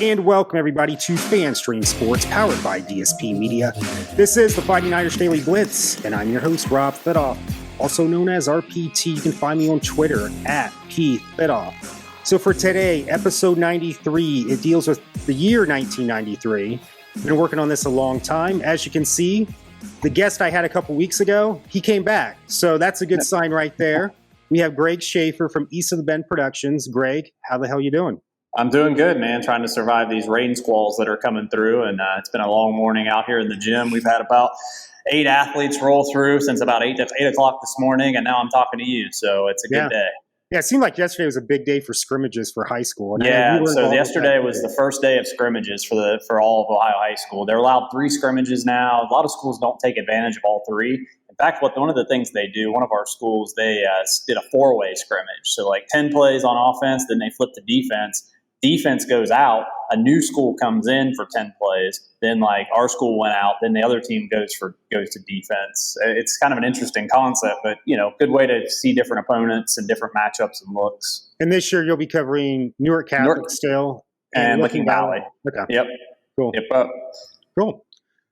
And welcome everybody to FanStream Sports, powered by DSP Media. This is the Fighting Irish Daily Blitz, and I'm your host, Rob Thitoff, also known as RPT. You can find me on Twitter at PThitoff. So for today, episode 93, it deals with the year 1993. I've been working on this a long time. As you can see, the guest I had a couple weeks ago, he came back. So that's a good sign right there. We have Gregg Shaffer from East of the Bend Productions. Gregg, how the hell you doing? I'm doing good, man. Trying to survive these rain squalls that are coming through, and it's been a long morning out here in the gym. We've had about 8 athletes roll through since about 8 o'clock this morning, and now I'm talking to you, so it's a good day. Yeah, it seemed like yesterday was a big day for scrimmages for high school. And yeah, so yesterday was the first day of scrimmages for all of Ohio high school. They're allowed 3 scrimmages now. A lot of schools don't take advantage of all 3. In fact, one of the things they do, one of our schools, they did a 4-way scrimmage. So like 10 plays on offense, then they flip to defense. Defense goes out, a new school comes in for 10 plays, then like our school went out, then the other team goes to defense. It's kind of an interesting concept, but good way to see different opponents and different matchups and looks. And this year you'll be covering Newark Catholic still and Licking Valley. Okay. Yep. Cool. Yep. Cool.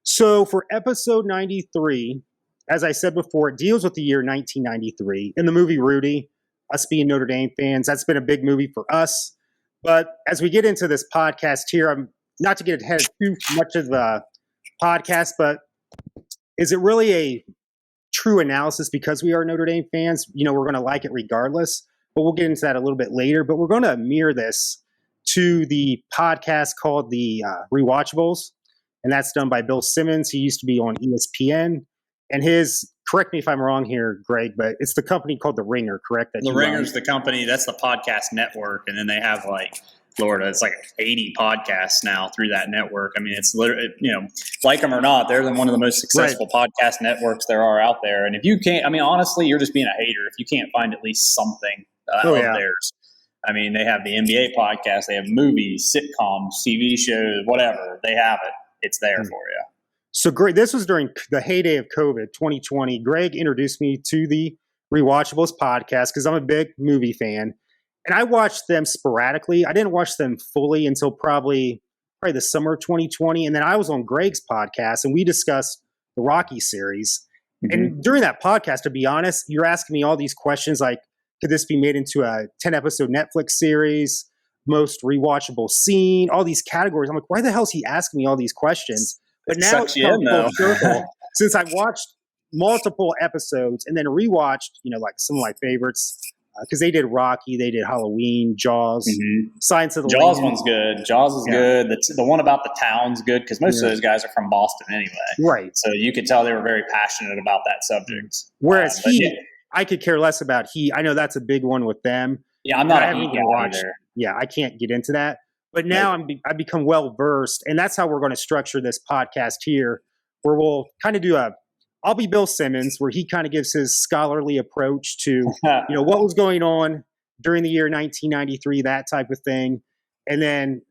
So for episode 93, as I said before, it deals with the year 1993. In the movie Rudy, us being Notre Dame fans, that's been a big movie for us. But as we get into this podcast here, I'm not to get ahead of too much of the podcast, but is it really a true analysis because we are Notre Dame fans? We're going to like it regardless, but we'll get into that a little bit later. But we're going to mirror this to the podcast called the Rewatchables, and that's done by Bill Simmons. He used to be on ESPN, and correct me if I'm wrong here, Gregg, but it's the company called The Ringer, correct? The Ringer's the company. That's the podcast network. And then they have it's like 80 podcasts now through that network. I mean, it's literally, like them or not, they're one of the most successful podcast networks there are out there. And if you can't, honestly, you're just being a hater if you can't find at least something of theirs. I mean, they have the NBA podcast, they have movies, sitcoms, TV shows, whatever. They have it. It's there for you. So, Gregg, this was during the heyday of COVID, 2020. Gregg introduced me to the Rewatchables podcast because I'm a big movie fan. And I watched them sporadically. I didn't watch them fully until probably the summer of 2020. And then I was on Gregg's podcast, and we discussed the Rocky series. Mm-hmm. And during that podcast, to be honest, you're asking me all these questions like, could this be made into a 10-episode Netflix series, most rewatchable scene, all these categories? I'm like, why the hell is he asking me all these questions? But now it's come full circle. Since I've watched multiple episodes and then rewatched, some of my favorites, because they did Rocky, they did Halloween, Jaws, Science of the Jaws Lambs. One's good. Jaws is good. The one about the town's good because most of those guys are from Boston anyway. Right. So you could tell they were very passionate about that subject. Whereas I could care less about Heat. I know that's a big one with them. Yeah, I'm not a Heat guy either. Yeah, I can't get into that. But now I've become well-versed, and that's how we're going to structure this podcast here, where we'll kind of I'll be Bill Simmons, where he kind of gives his scholarly approach to, what was going on during the year 1993, that type of thing. And then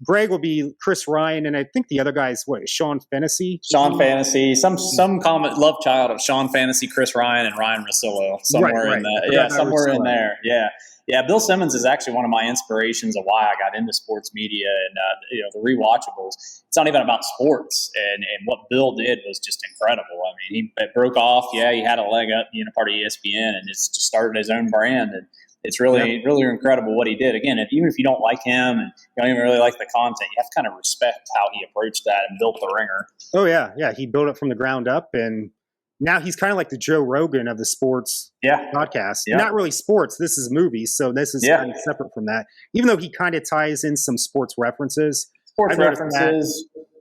Gregg will be Chris Ryan, and I think the other guy is, Sean Fennessy? Sean Fennessy, some common love child of Sean Fennessy, Chris Ryan, and Ryan Russillo, somewhere in that. Yeah, somewhere in there, yeah. Yeah, Bill Simmons is actually one of my inspirations of why I got into sports media and the Rewatchables. It's not even about sports, and what Bill did was just incredible. I mean, he broke off. Yeah, he had a leg up being a part of ESPN, and it's just started his own brand. And it's really incredible what he did. Again, even if you don't like him and you don't even really like the content, you have to kind of respect how he approached that and built the Ringer. Oh yeah, he built it from the ground up, and now he's kind of like the Joe Rogan of the sports podcast. Yeah. Not really sports. This is movies. So this is kind of separate from that, even though he kind of ties in some sports references.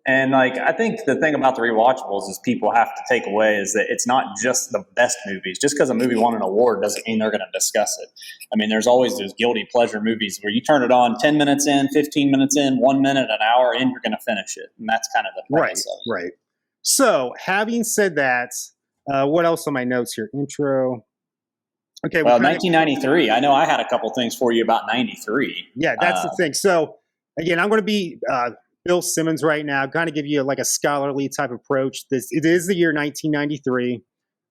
And I think the thing about the Rewatchables is people have to take away is that it's not just the best movies. Just because a movie won an award doesn't mean they're going to discuss it. I mean, there's always those guilty pleasure movies where you turn it on 10 minutes in, 15 minutes in, 1 minute, an hour, and you're going to finish it. And that's kind of the premise of it. Right. So having said that, what else on my notes here? Intro. Okay. Well, 1993. I know I had a couple things for you about 93. Yeah, that's the thing. So again, I'm going to be Bill Simmons right now, kind of give you a scholarly type approach. It is the year 1993,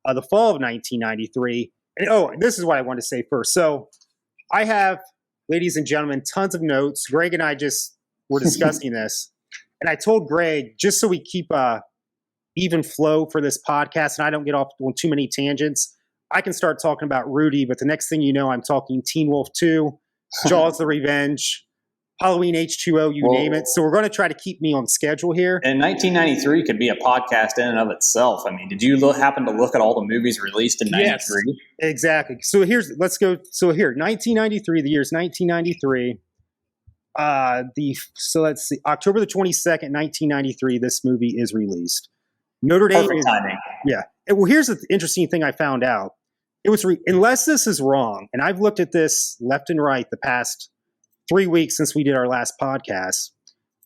the fall of 1993. And this is what I want to say first. So I have, ladies and gentlemen, tons of notes. Gregg and I just were discussing this. And I told Gregg, just so we keep a even flow for this podcast and I don't get off on too many tangents, I can start talking about Rudy, but the next thing you know, I'm talking Teen Wolf 2, Jaws the Revenge, Halloween H2O, you name it. So we're going to try to keep me on schedule here. And 1993 could be a podcast in and of itself. I mean, did you happen to look at all the movies released in 93? Yes, exactly. So let's go. So here, 1993, the year's 1993. Let's see, October the 22nd, 1993, this movie is released. Notre Dame. Perfect timing. Yeah. Well, here's the interesting thing I found out. It was, unless this is wrong, and I've looked at this left and right the past 3 weeks since we did our last podcast,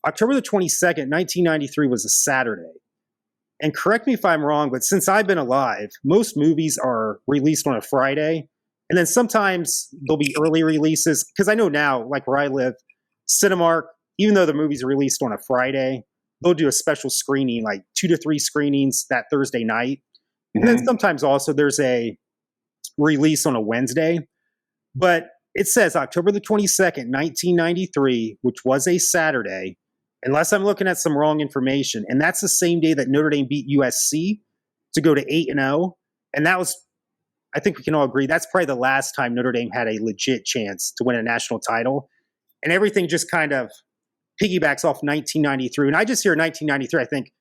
October the 22nd, 1993 was a Saturday. And correct me if I'm wrong, but since I've been alive, most movies are released on a Friday. And then sometimes there'll be early releases. Because I know now, like where I live, Cinemark, even though the movie's released on a Friday, they'll do a special screening, like 2 to 3 screenings that Thursday night. And then sometimes also there's a release on a Wednesday. But it says October the 22nd, 1993, which was a Saturday, unless I'm looking at some wrong information. And that's the same day that Notre Dame beat USC to go to 8-0. And that was, I think we can all agree, that's probably the last time Notre Dame had a legit chance to win a national title. And everything just kind of piggybacks off 1993. And I just hear 1993, I think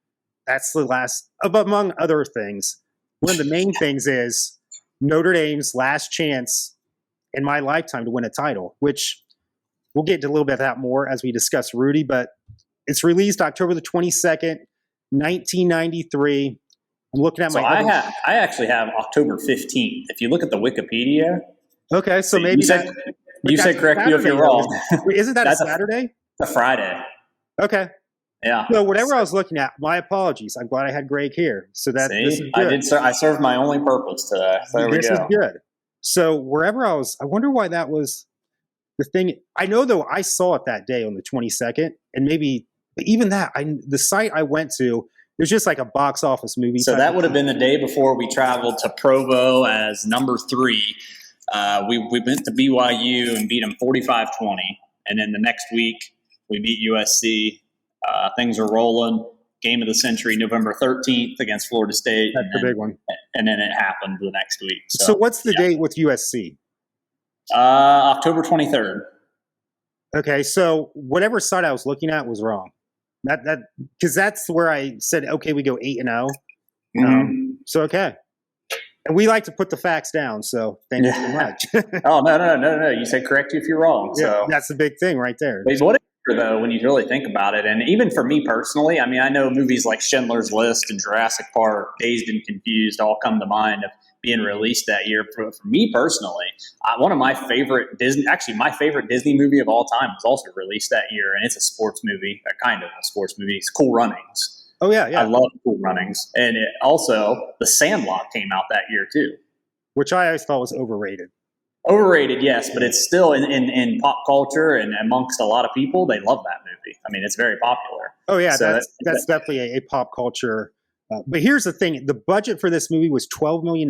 that's the last, among other things. One of the main things is Notre Dame's last chance in my lifetime to win a title, which we'll get to a little bit of that more as we discuss Rudy, but it's released October the 22nd, 1993. I'm looking at I actually have October 15th. If you look at the Wikipedia. Okay, so maybe you said correct me if you're wrong. Isn't that a Saturday? A Friday. Okay. Yeah. So whatever I was looking at, my apologies. I'm glad I had Gregg here. So this is good. I served my only purpose today. There we go. This is good. So wherever I was, I wonder why that was the thing. I know though I saw it that day on the 22nd, and maybe even that, the site I went to, it was just like a box office movie. So that would have been the day before we traveled to Provo as number 3. We went to BYU and beat them 45-20. And then the next week we beat USC. Things are rolling. Game of the century, November 13th against Florida State. That's the big one. And then it happened the next week. So what's the date with USC? October 23rd. Okay, so whatever site I was looking at was wrong. That because that's where I said, okay, we go 8-0. So okay. And we like to put the facts down, so thank you so much. Oh, no. You said correct you if you're wrong. Yeah, so that's the big thing right there. But what though, when you really think about it, and even for me personally, I mean, I know movies like Schindler's List and Jurassic Park, Dazed and Confused all come to mind of being released that year. For me personally, one of my favorite my favorite Disney movie of all time was also released that year, and it's a sports movie, kind of a sports movie. It's Cool Runnings. Oh, yeah. I love Cool Runnings. And also, The Sandlot came out that year, too. Which I always thought was overrated. Overrated, yes, but it's still in pop culture and amongst a lot of people, they love that movie. I mean, it's very popular. Oh, yeah, so that's definitely a pop culture. But here's the thing. The budget for this movie was $12 million.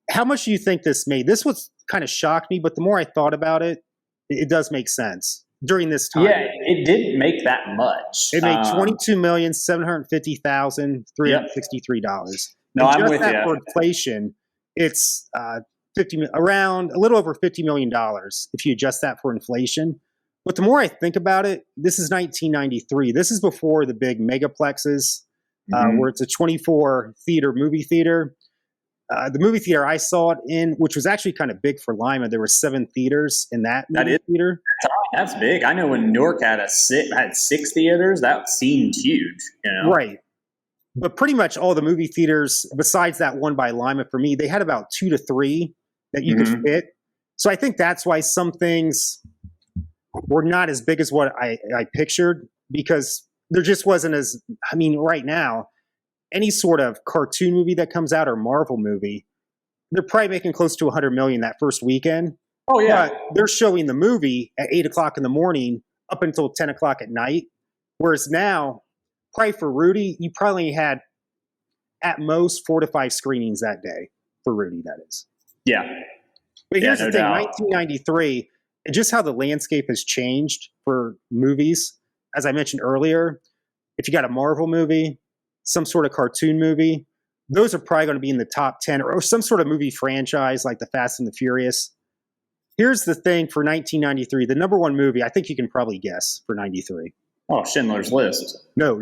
How much do you think this made? This was kind of shocked me, but the more I thought about it, it does make sense. During this time. Yeah, it didn't make that much. It made $22,750,363. No, I'm with you. For inflation, it's around a little over $50 million if you adjust that for inflation. But the more I think about it, this is 1993. This is before the big megaplexes, where it's a 24 theater movie theater. The movie theater I saw it in, which was actually kind of big for Lima, there were 7 theaters in that movie theater. That's big. I know when Newark had 6 theaters, that seemed huge. You know? Right. But pretty much all the movie theaters, besides that one by Lima, for me, they had about 2 to 3 that you could fit. So I think that's why some things were not as big as what I pictured, because there just wasn't as, I mean, right now, any sort of cartoon movie that comes out or Marvel movie, they're probably making close to $100 million that first weekend. Oh, yeah. But they're showing the movie at 8 o'clock in the morning up until 10 o'clock at night. Whereas now, probably for Rudy, you probably had at most 4 to 5 screenings that day for Rudy, that is. Yeah. But here's no the thing, doubt. 1993, just how the landscape has changed for movies. As I mentioned earlier, if you got a Marvel movie, some sort of cartoon movie, those are probably going to be in the top 10, or some sort of movie franchise like the Fast and the Furious. Here's the thing for 1993, the number one movie, I think you can probably guess for 93. Oh, Schindler's List. No.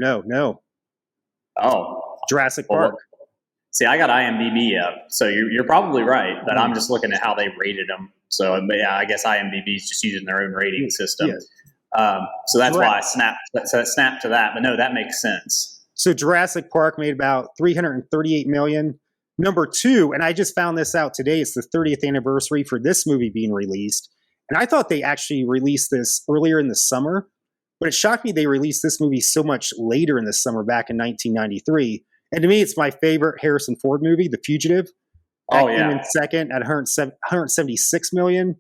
Oh. Jurassic Park. See, I got IMDb up, so you're probably right, but I'm just looking at how they rated them. So, yeah, I guess IMDb is just using their own rating system. Yeah. So that's why I snapped to that. But no, that makes sense. So Jurassic Park made about $338 million. Number two, and I just found this out today, it's the 30th anniversary for this movie being released. And I thought they actually released this earlier in the summer, but it shocked me they released this movie so much later in the summer back in 1993. And to me, it's my favorite Harrison Ford movie, The Fugitive. That came in second at $176 million.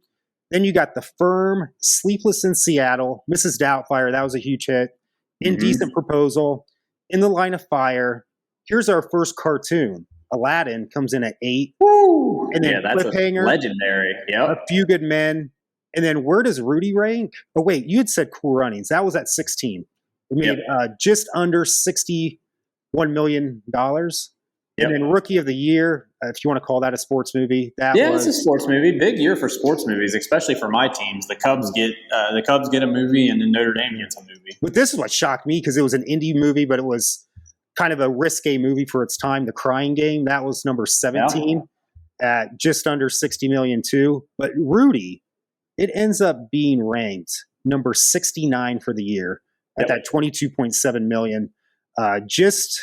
Then you got The Firm, Sleepless in Seattle, Mrs. Doubtfire, that was a huge hit, Indecent Proposal, In the Line of Fire. Here's our first cartoon. Aladdin comes in at 8. Woo! And then that's Cliffhanger, legendary. Yep. A Few Good Men. And then where does Rudy rank? Oh, wait, you had said Cool Runnings. That was at 16. It made just under $61 million. And then Rookie of the Year, if you want to call that a sports movie. It's a sports movie. Big year for sports movies, especially for my teams. The Cubs get a movie, and then Notre Dame gets a movie. But this is what shocked me because it was an indie movie, but it was kind of a risque movie for its time. The Crying Game, that was number 17 at just under 60 million too. But Rudy, it ends up being ranked number 69 for the year at that 22.7 million. Just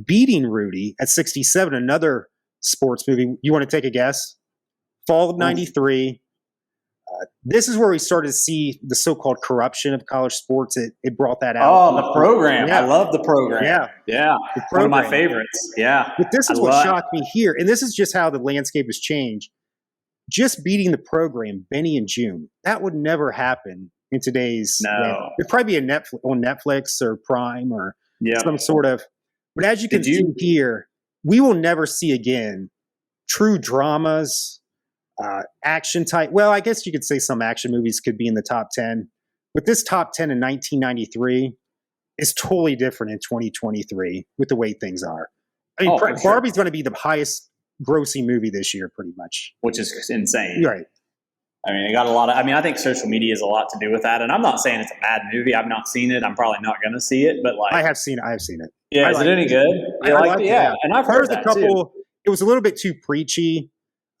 beating Rudy at 67, another sports movie. You want to take a guess? Fall of 93. This is where we started to see the so-called corruption of college sports. It brought that out. Oh, the program. Yeah. I love the program. Yeah. One of my favorites. Yeah. But this is what shocked me here. And this is just how the landscape has changed. Just beating the program, Benny and June, that would never happen in today's. No. It'd probably be on Netflix or Prime or some sort of. But as you can see here, we will never see again true dramas, action type. Well, I guess you could say some action movies could be in the top 10. But this top 10 in 1993 is totally different in 2023 with the way things are. I mean, Barbie's going to be the highest grossing movie this year, pretty much. Which is insane. Right. I mean, it got a lot of, I think social media has a lot to do with that. And I'm not saying it's a bad movie. I've not seen it. I'm probably not going to see it, but I have seen it. Yeah. Is it any good? I liked it. Yeah. And I've heard a couple, too. It was a little bit too preachy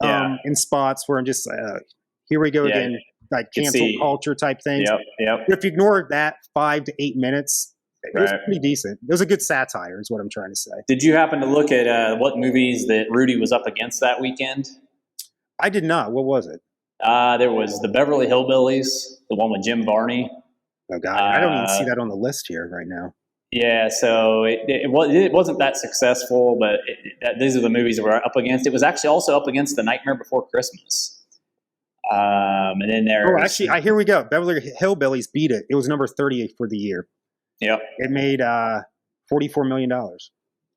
in spots where I'm just, here we go again, like cancel culture type things. Yep. But if you ignore that 5 to 8 minutes, it was pretty decent. It was a good satire is what I'm trying to say. Did you happen to look at what movies that Rudy was up against that weekend? I did not. What was it? There was the Beverly Hillbillies, the one with Jim Varney. Oh, God. I don't even see that on the list here right now. Yeah, so it wasn't that successful, but these are the movies that we're up against. It was actually also up against The Nightmare Before Christmas. And then here we go. Beverly Hillbillies beat it. It was number 38 for the year. Yep. It made $44 million.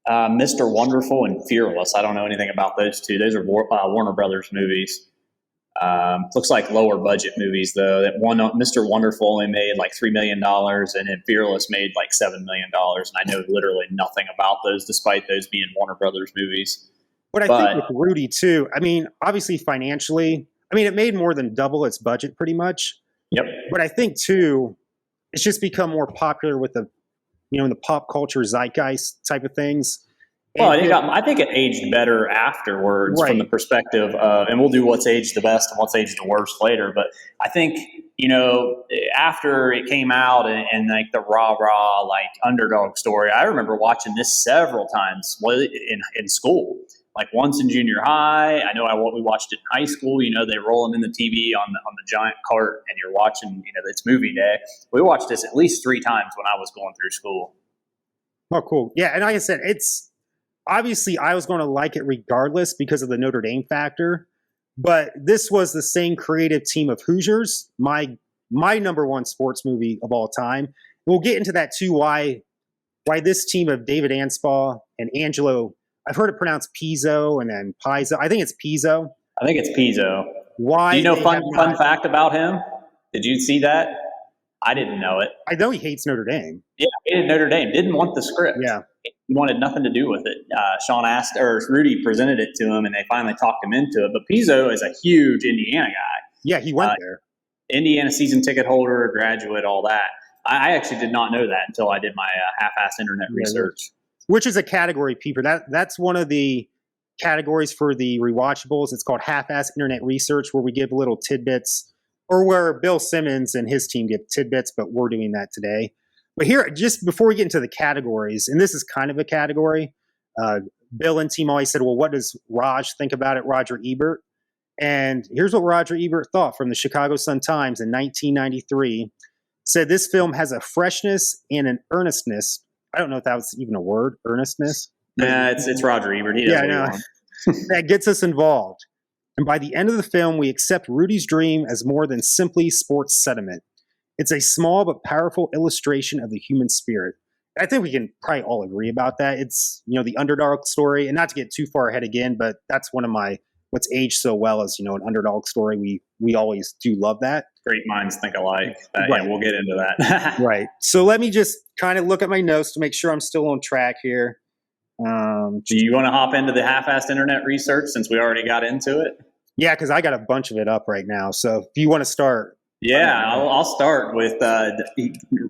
Mr. Wonderful and Fearless. I don't know anything about those two. Those are Warner Brothers movies. Looks like lower budget movies though. That one, Mr. Wonderful, only made like $3 million, and then Fearless made like $7 million. And I know literally nothing about those, despite those being Warner Brothers movies. But I think with Rudy too, I mean, obviously financially, I mean, it made more than double its budget pretty much. Yep. But I think too, it's just become more popular with the, in the pop culture zeitgeist type of things. Well, I think it aged better afterwards from the perspective of, and we'll do what's aged the best and what's aged the worst later. But I think, after it came out and like the rah-rah, like underdog story, I remember watching this several times in school, like once in junior high. I know we watched it in high school. They rolling in the TV on the giant cart and you're watching, it's movie day. We watched this at least 3 times when I was going through school. Oh, cool. Yeah. And like I said, obviously, I was going to like it regardless because of the Notre Dame factor, but this was the same creative team of Hoosiers, my number one sports movie of all time. We'll get into that too, why this team of David Anspaugh and Angelo, I've heard it pronounced Pizzo and then Pizzo. I think it's Pizzo. I think it's Pizzo. Why? Do you know fun fact about him? Did you see that? I didn't know it. I know he hates Notre Dame. Yeah, he hated Notre Dame. Didn't want the script. Yeah. He wanted nothing to do with it. Sean asked, or Rudy presented it to him, and they finally talked him into it. But Pizzo is a huge Indiana guy. Yeah, he went there. Indiana season ticket holder, graduate, all that. I actually did not know that until I did my half-assed internet research. Which is a category, Peeper. That's one of the categories for the rewatchables. It's called half-assed internet research, where we give little tidbits, or where Bill Simmons and his team give tidbits, but we're doing that today. But here, just before we get into the categories, and this is kind of a category, Bill and team always said, well, what does Raj think about it, Roger Ebert? And here's what Roger Ebert thought from the Chicago Sun-Times in 1993. Said this film has a freshness and an earnestness. I don't know if that was even a word, earnestness. Nah, it's Roger Ebert. He does what he wants. That gets us involved. And by the end of the film, we accept Rudy's dream as more than simply sports sentiment. It's a small but powerful illustration of the human spirit. I think we can probably all agree about that. It's, the underdog story, and not to get too far ahead again, but that's one of what's aged so well is, an underdog story. We always do love that. Great minds think alike. Right. Yeah, we'll get into that. Right. So let me just kind of look at my notes to make sure I'm still on track here. Do you want to hop into the half-assed internet research since we already got into it? Yeah, because I got a bunch of it up right now. So if you want to start. Yeah, I'll start with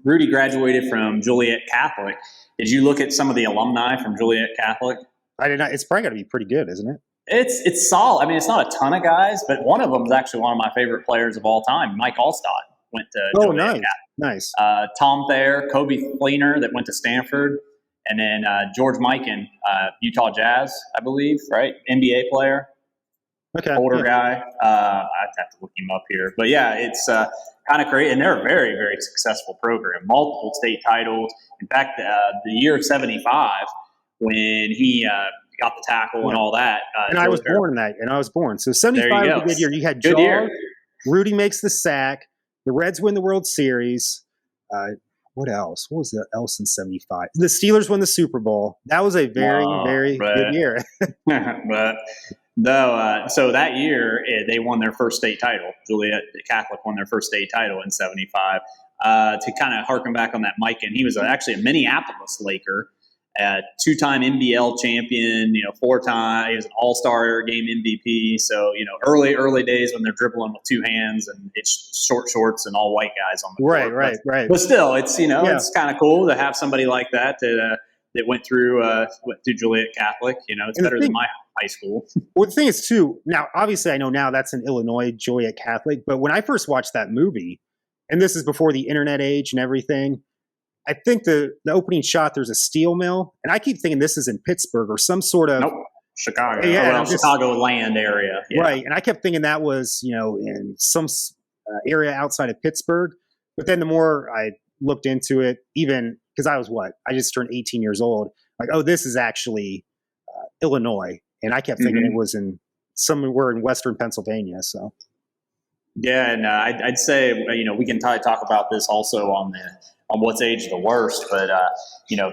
Rudy graduated from Joliet Catholic. Did you look at some of the alumni from Joliet Catholic? I did not. It's probably got to be pretty good, isn't it? It's solid. I mean, it's not a ton of guys, but one of them is actually one of my favorite players of all time. Mike Allstott went to Joliet nice. Tom Thayer, Kobe Fleener that went to Stanford, and then George Mikan, Utah Jazz, I believe, right? NBA player. Okay. Older guy. I'd have to look him up here. But yeah, it's kind of crazy. And they're a very, very successful program. Multiple state titles. In fact, the year 75, when he got the tackle and all that. And I was born in that. And I was born. So 75 was a good year. You had good year. Rudy makes the sack. The Reds win the World Series. What else? What was else in 75? The Steelers won the Super Bowl. That was a very, very good year. But no, so that year they won their first state title. Joliet Catholic won their first state title in 75. To kind of harken back on that, Mike, and he was actually a Minneapolis Laker, two-time NBL champion, 4-time. He was an all-star game MVP. So, early days when they're dribbling with two hands and it's short shorts and all white guys on the court. Right. But still, it's, it's kind of cool to have somebody like that that went through Joliet Catholic. It's better than my high school. Well, the thing is, too, now, obviously I know now that's in Illinois, Joliet Catholic, but when I first watched that movie, and this is before the internet age and everything, I think the opening shot, there's a steel mill, and I keep thinking this is in Pittsburgh or some sort of... Nope, Chicago. Yeah, Chicago land area. Yeah. Right, and I kept thinking that was, in some area outside of Pittsburgh, but then the more I looked into it, even, because I just turned 18 years old, like, oh, this is actually Illinois, and I kept thinking it was somewhere in Western Pennsylvania, so... Yeah, and I'd say, we can talk about this also on what's aged the worst, but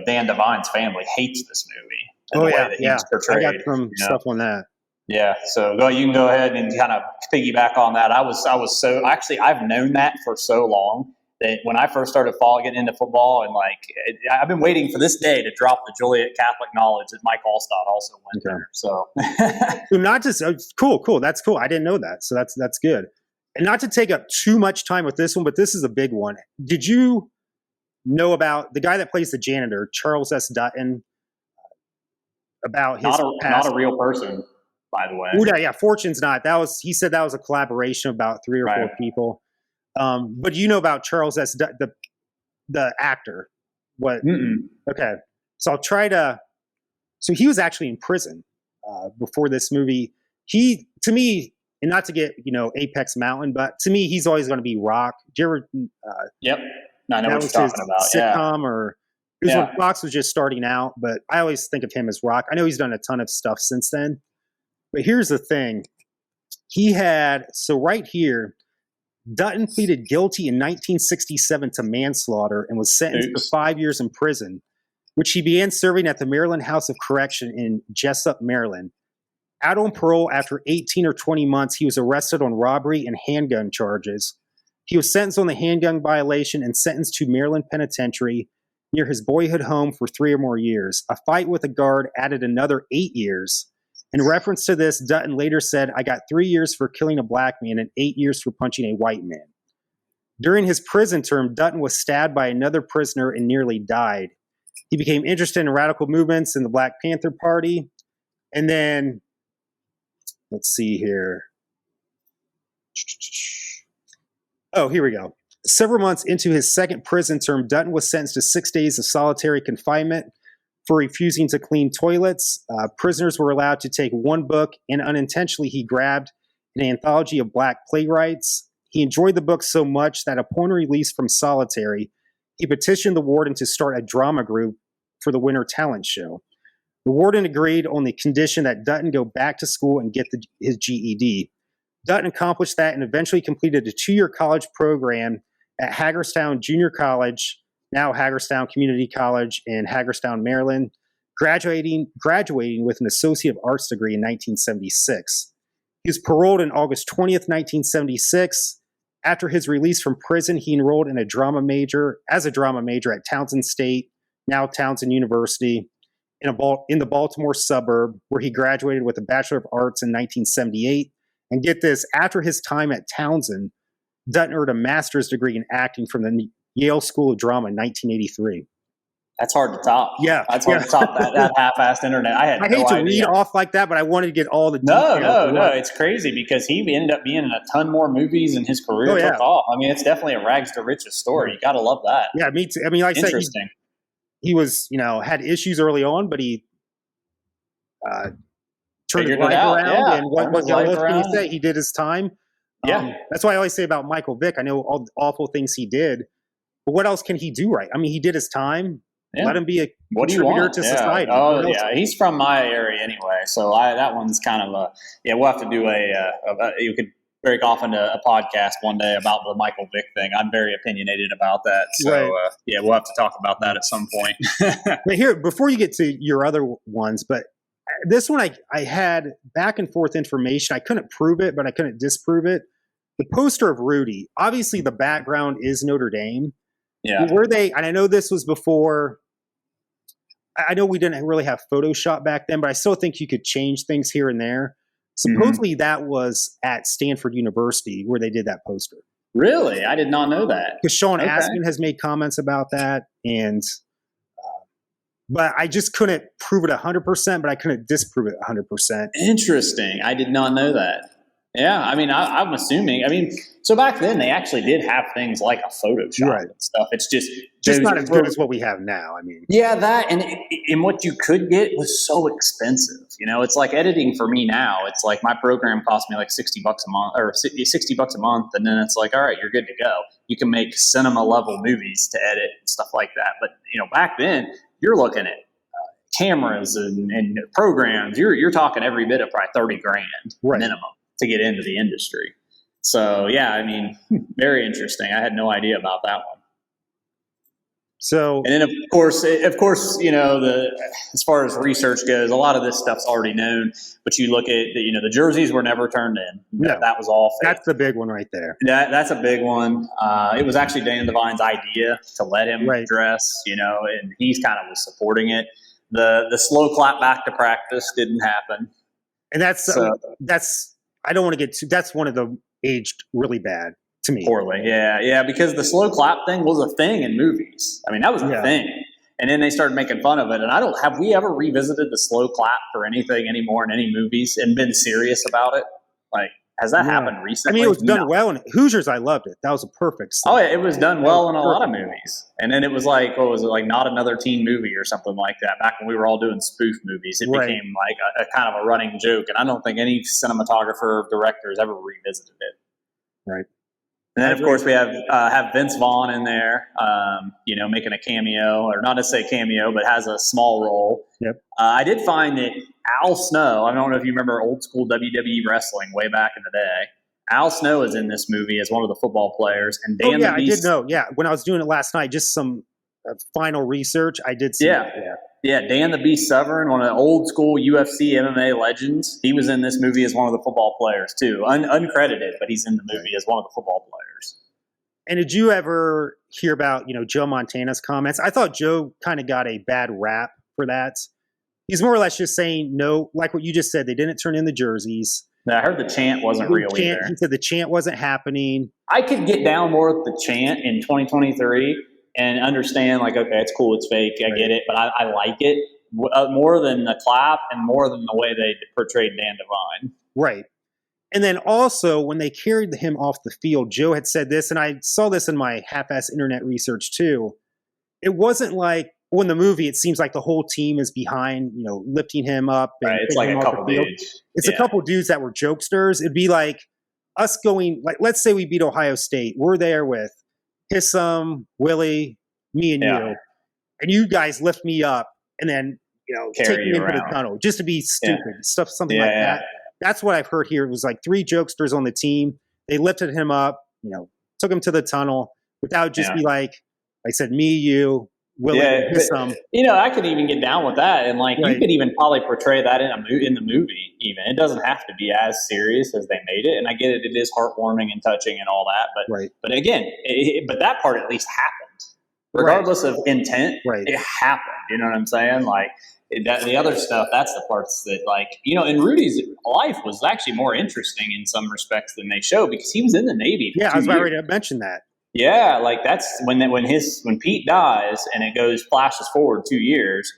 Dan Devine's family hates this movie. He's portrayed. I got some stuff on that. Yeah, so you can go ahead and kind of piggyback on that. I've known that for so long that when I first started getting into football, and I've been waiting for this day to drop the Joliet Catholic knowledge that Mike Allstott also went there. So, not just cool. That's cool. I didn't know that, so that's good. And not to take up too much time with this one, but this is a big one. Did you know about the guy that plays the janitor, Charles S. Dutton? About his not a real person, by the way. Yeah, Fortune's not. He said that was a collaboration about 3 or 4 people. But you know about Charles S. Dutton, the actor? What? Okay, so I'll try to. So he was actually in prison before this movie. To me. And not to get, Apex Mountain, but to me, he's always going to be Rock. Did you ever? Yep. I know what you're talking about. Sitcom or it was when Fox was just starting out, but I always think of him as Rock. I know he's done a ton of stuff since then. But here's the thing. Right here, Dutton pleaded guilty in 1967 to manslaughter and was sentenced to 5 years in prison, which he began serving at the Maryland House of Correction in Jessup, Maryland. Out on parole after 18 or 20 months, he was arrested on robbery and handgun charges. He was sentenced on the handgun violation and sentenced to Maryland Penitentiary near his boyhood home for 3 or more years. A fight with a guard added another 8 years. In reference to this, Dutton later said, "I got 3 years for killing a black man and 8 years for punching a white man." During his prison term, Dutton was stabbed by another prisoner and nearly died. He became interested in radical movements in the Black Panther Party. And then, let's see here. Oh, here we go. Several months into his second prison term, Dutton was sentenced to 6 days of solitary confinement for refusing to clean toilets. Prisoners were allowed to take one book, and unintentionally he grabbed an anthology of black playwrights. He enjoyed the book so much that upon release from solitary, he petitioned the warden to start a drama group for the winter talent show. The warden agreed on the condition that Dutton go back to school and get his GED. Dutton accomplished that and eventually completed a 2-year college program at Hagerstown Junior College, now Hagerstown Community College in Hagerstown, Maryland, graduating with an Associate of Arts degree in 1976. He was paroled on August 20th, 1976. After his release from prison, he enrolled in a drama major at Townsend State, now Townsend University, in the Baltimore suburb, where he graduated with a Bachelor of Arts in 1978. And get this, after his time at Townsend, Dutton earned a master's degree in acting from the Yale School of Drama in 1983. That's hard to top. Yeah. That's hard to top that half-assed internet. I hate to read off like that, but I wanted to get all the details. No. It's crazy because he ended up being in a ton more movies and his career took off. I mean, it's definitely a rags to riches story. You got to love that. Yeah, me too. I mean, like I said, he was, had issues early on, but he turned his life around. Yeah. And what can you say? He did his time. Yeah. That's why I always say about Michael Vick. I know all the awful things he did, but what else can he do right? I mean, he did his time. Yeah. Let him be a contributor to society. Oh, yeah. He's from my area anyway. So that one's kind of we'll have to do you could break off into a podcast one day about the Michael Vick thing. I'm very opinionated about that. So, right. We'll have to talk about that at some point. But here, before you get to your other ones, but this one I had back and forth information. I couldn't prove it, but I couldn't disprove it. The poster of Rudy, obviously the background is Notre Dame. Yeah. Were they, and I know this was before, I know we didn't really have Photoshop back then, but I still think you could change things here and there. Supposedly that was at Stanford University where they did that poster. Really? I did not know that. Because Sean Astin has made comments about that. And, but I just couldn't prove it 100%, but I couldn't disprove it 100%. Interesting. I did not know that. Yeah, I mean, I'm assuming. I mean, so back then they actually did have things like a Photoshop and stuff. It's just not as good as what we have now. I mean, yeah, that and what you could get was so expensive. It's like editing for me now. It's like my program cost me like $60 a month or $60 a month, and then it's like, all right, you're good to go. You can make cinema level movies to edit and stuff like that. But back then you're looking at cameras and programs. You're talking every bit of probably $30,000 minimum to get into the industry. So yeah, I mean, very interesting. I had no idea about that one. So, and then of course, as far as research goes, a lot of this stuff's already known, but you look at the jerseys were never turned in. No, that was all fake. That's the big one right there. That's a big one. It was actually Dan Devine's idea to let him dress, and he's kind of was supporting it. The slow clap back to practice didn't happen. And that's I don't want to get too, that's one of the aged really bad to me. Poorly. Yeah. Because the slow clap thing was a thing in movies. I mean, that was a thing. And then they started making fun of it. And have we ever revisited the slow clap for anything anymore in any movies and been serious about it? Like, has that happened recently? I mean, it was done well in Hoosiers. I loved it. That was a perfect scene. Oh, yeah, it was done well in a lot of movies. And then it was like, what was it, like Not Another Teen Movie or something like that. Back when we were all doing spoof movies, it became like a kind of a running joke. And I don't think any cinematographer or director has ever revisited it. Right. And then, of course, we have Vince Vaughn in there, making a cameo, or not to say cameo, but has a small role. Yep. I did find that Al Snow, I don't know if you remember old school WWE wrestling way back in the day. Al Snow is in this movie as one of the football players. And Dan the Beast, I did know. Yeah, when I was doing it last night, just some final research, I did see that. Yeah, Dan the Beast Severn, one of the old school UFC MMA legends. He was in this movie as one of the football players too. Uncredited, but he's in the movie as one of the football players. And did you ever hear about, Joe Montana's comments? I thought Joe kind of got a bad rap for that. He's more or less just saying, no, like what you just said, they didn't turn in the jerseys. I heard the chant wasn't real either. He said the chant wasn't happening. I could get down more with the chant in 2023 and understand, like, okay, it's cool, it's fake, I get it, but I like it more than the clap and more than the way they portrayed Dan Devine. Right. And then also, when they carried him off the field, Joe had said this, and I saw this in my half-ass internet research too. It wasn't like, in the movie, it seems like the whole team is behind, lifting him up. And right, it's like a couple dudes. It's a couple dudes that were jokesters. It'd be like us going, like, let's say we beat Ohio State. We're there with Hissam, Willie, me, and you. And you guys lift me up and then, take me into the tunnel just to be stupid. Something like that. That's what I've heard here. It was like 3 jokesters on the team. They lifted him up, took him to the tunnel without just be like I said, me, you, Willie, Hissam. I could even get down with that. And like, you could even probably portray that in the movie even. It doesn't have to be as serious as they made it. And I get it. It is heartwarming and touching and all that. But again, but that part at least happened. Regardless of intent, it happened. You know what I'm saying? Like, the other stuff, that's the parts that, like, and Rudy's life was actually more interesting in some respects than they show because he was in the Navy for 2 years. I was about ready to mention that. Yeah, like that's when Pete dies and it flashes forward 2 years,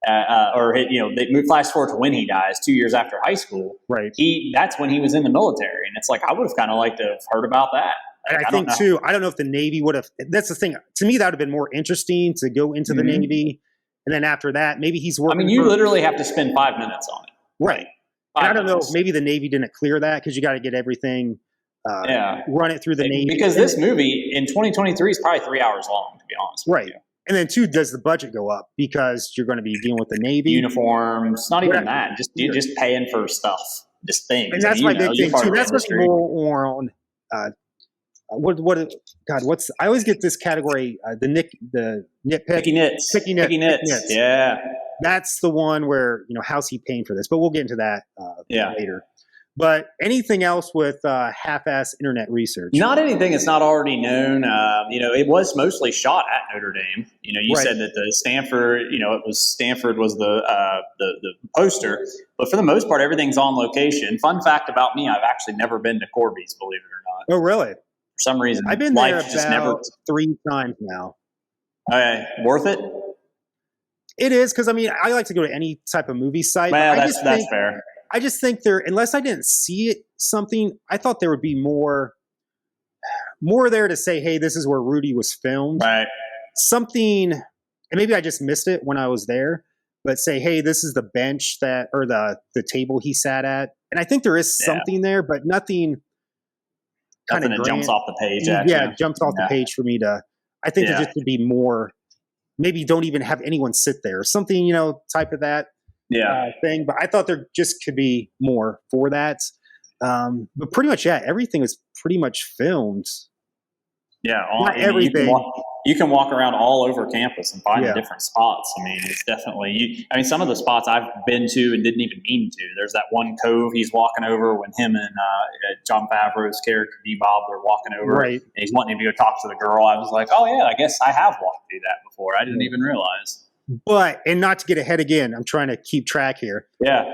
they flash forward to when he dies 2 years after high school. Right. That's when he was in the military, and it's like I would have kind of liked to have heard about that. And I think too, I don't know if the Navy would have. That's the thing. To me, that would have been more interesting to go into the Navy. And then after that, maybe he's working. I mean, you literally have to spend 5 minutes on it. Right. And I don't know if maybe the Navy didn't clear that because you got to get everything, run it through the Navy. Because this movie in 2023 is probably 3 hours long, to be honest. Right. With you. And then two, does the budget go up because you're going to be dealing with the Navy? Uniforms, not even that. You're just paying for stuff, just things. And that's my big thing too. That's what's more on. I always get this category, the nitpick. Picky nits. Yeah. That's the one where, how's he paying for this? But we'll get into that later. But anything else with half-ass internet research? Not anything that's not already known. It was mostly shot at Notre Dame. You said that the Stanford, Stanford was the poster, but for the most part, everything's on location. Fun fact about me, I've actually never been to Corby's, believe it or not. Oh, really? For some reason, I've been there about 3 times now. Okay, worth it? It is because I like to go to any type of movie site. Well, that's fair. I just think unless I didn't see something, I thought there would be more there to say, hey, this is where Rudy was filmed. Right. Something, and maybe I just missed it when I was there, but say, hey, this is the bench or the table he sat at. And I think there is something there, but nothing kind of jumps off the page. Jumps off the page for me to, I think there just could be more, maybe don't even have anyone sit there. Something, type of that. Thing, but I thought there just could be more for that. But pretty much, everything is pretty much filmed. Yeah, not everything. You can walk around all over campus and find the different spots. It's definitely. Some of the spots I've been to and didn't even mean to. There's that one cove he's walking over when him and Jon Favreau's character D-Bob they're walking over. Right. And he's wanting to go talk to the girl. I was like, oh yeah, I guess I have walked through that before. I didn't even realize. But, and not to get ahead again, I'm trying to keep track here. Yeah.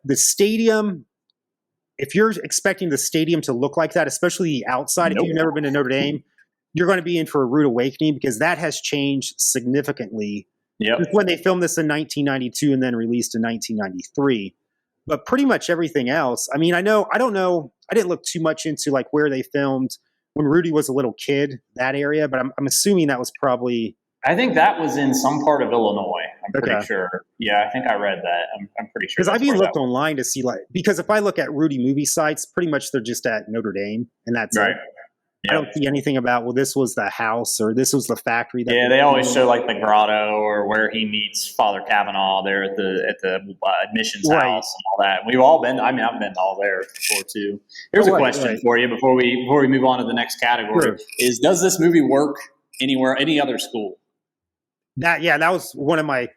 The stadium, if you're expecting the stadium to look like that, especially the outside, if you've never been to Notre Dame, you're going to be in for a rude awakening because that has changed significantly. Yep. When they filmed this in 1992 and then released in 1993. But pretty much everything else, I don't know, I didn't look too much into like where they filmed when Rudy was a little kid, that area, but I'm assuming that was probably... I think that was in some part of Illinois. I'm pretty sure. Yeah, I think I read that. I'm pretty sure. Because I've even looked online to see because if I look at Rudy movie sites, pretty much they're just at Notre Dame, and that's it. Yep. I don't see anything about this was the house or this was the factory. They always show like the grotto or where he meets Father Kavanaugh there at the admissions house and all that. We've all been. I've been all there before too. Here's a question for you before we move on to the next category: is does this movie work anywhere, any other school? That was one of my,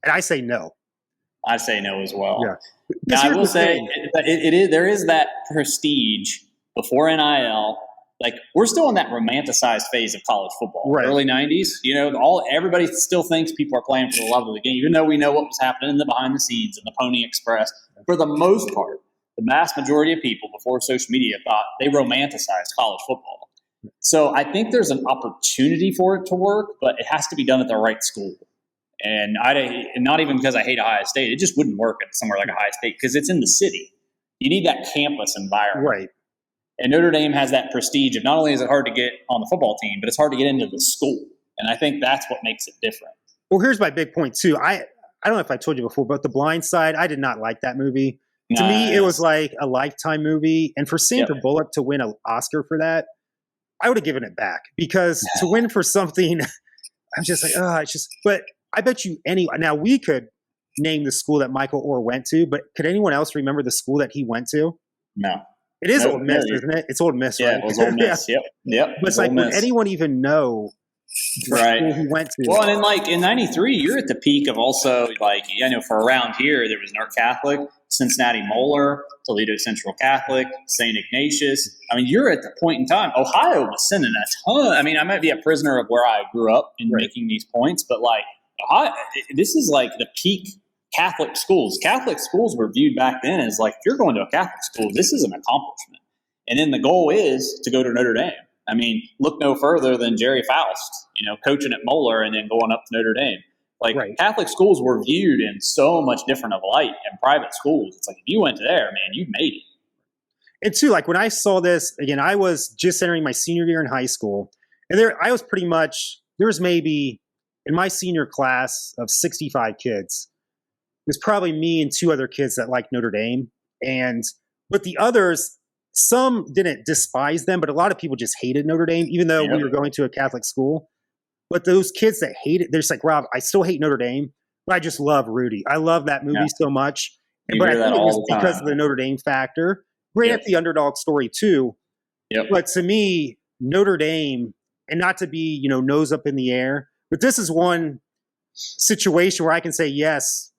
and I say no. I say no as well. Yeah. Now I will say it is there is that prestige before NIL Like, we're still in that romanticized phase of college football, early 90s. Everybody still thinks people are playing for the love of the game, even though we know what was happening in the behind the scenes and the Pony Express. For the most part, the vast majority of people before social media thought they romanticized college football. So I think there's an opportunity for it to work, but it has to be done at the right school. And not even because I hate Ohio State. It just wouldn't work at somewhere like Ohio State because it's in the city. You need that campus environment. Right. And Notre Dame has that prestige of not only is it hard to get on the football team, but it's hard to get into the school. And I think that's what makes it different. Well, here's my big point, too. I don't know if I told you before, but The Blind Side, I did not like that movie. To me, it was like a Lifetime movie. And for Sandra Bullock to win an Oscar for that, I would have given it back. Because to win for something, I'm just like, it's just – but I bet you now we could name the school that Michael Orr went to, but could anyone else remember the school that he went to? No. It is Ole Miss, isn't it? It's Ole Miss, right? Yeah, it was Ole Miss. Yep. But it's like, would anyone even know the school he went to? Well, and then in 93, you're at the peak of also, for around here, there was Newark Catholic, Cincinnati Moeller, Toledo Central Catholic, St. Ignatius. I mean, you're at the point in time. Ohio was sending a ton. I mean, I might be a prisoner of where I grew up in making these points, but Ohio, this is like the peak Catholic schools. Catholic schools were viewed back then as if you're going to a Catholic school, this is an accomplishment. And then the goal is to go to Notre Dame. I mean, look no further than Jerry Faust, coaching at Moeller and then going up to Notre Dame. Catholic schools were viewed in so much different of light than private schools. It's like, if you went to there, man, you made it. And too, when I saw this, again, I was just entering my senior year in high school. And there was maybe, in my senior class of 65 kids, it was probably me and two other kids that liked Notre Dame. But the others, some didn't despise them, but a lot of people just hated Notre Dame, even though we were going to a Catholic school. But those kids that hate it, they're just like, Rob, I still hate Notre Dame, but I just love Rudy. I love that movie so much. But I think it was because of the Notre Dame factor. Granted, the underdog story too. But to me, Notre Dame, and not to be, nose up in the air, but this is one situation where I can say yes,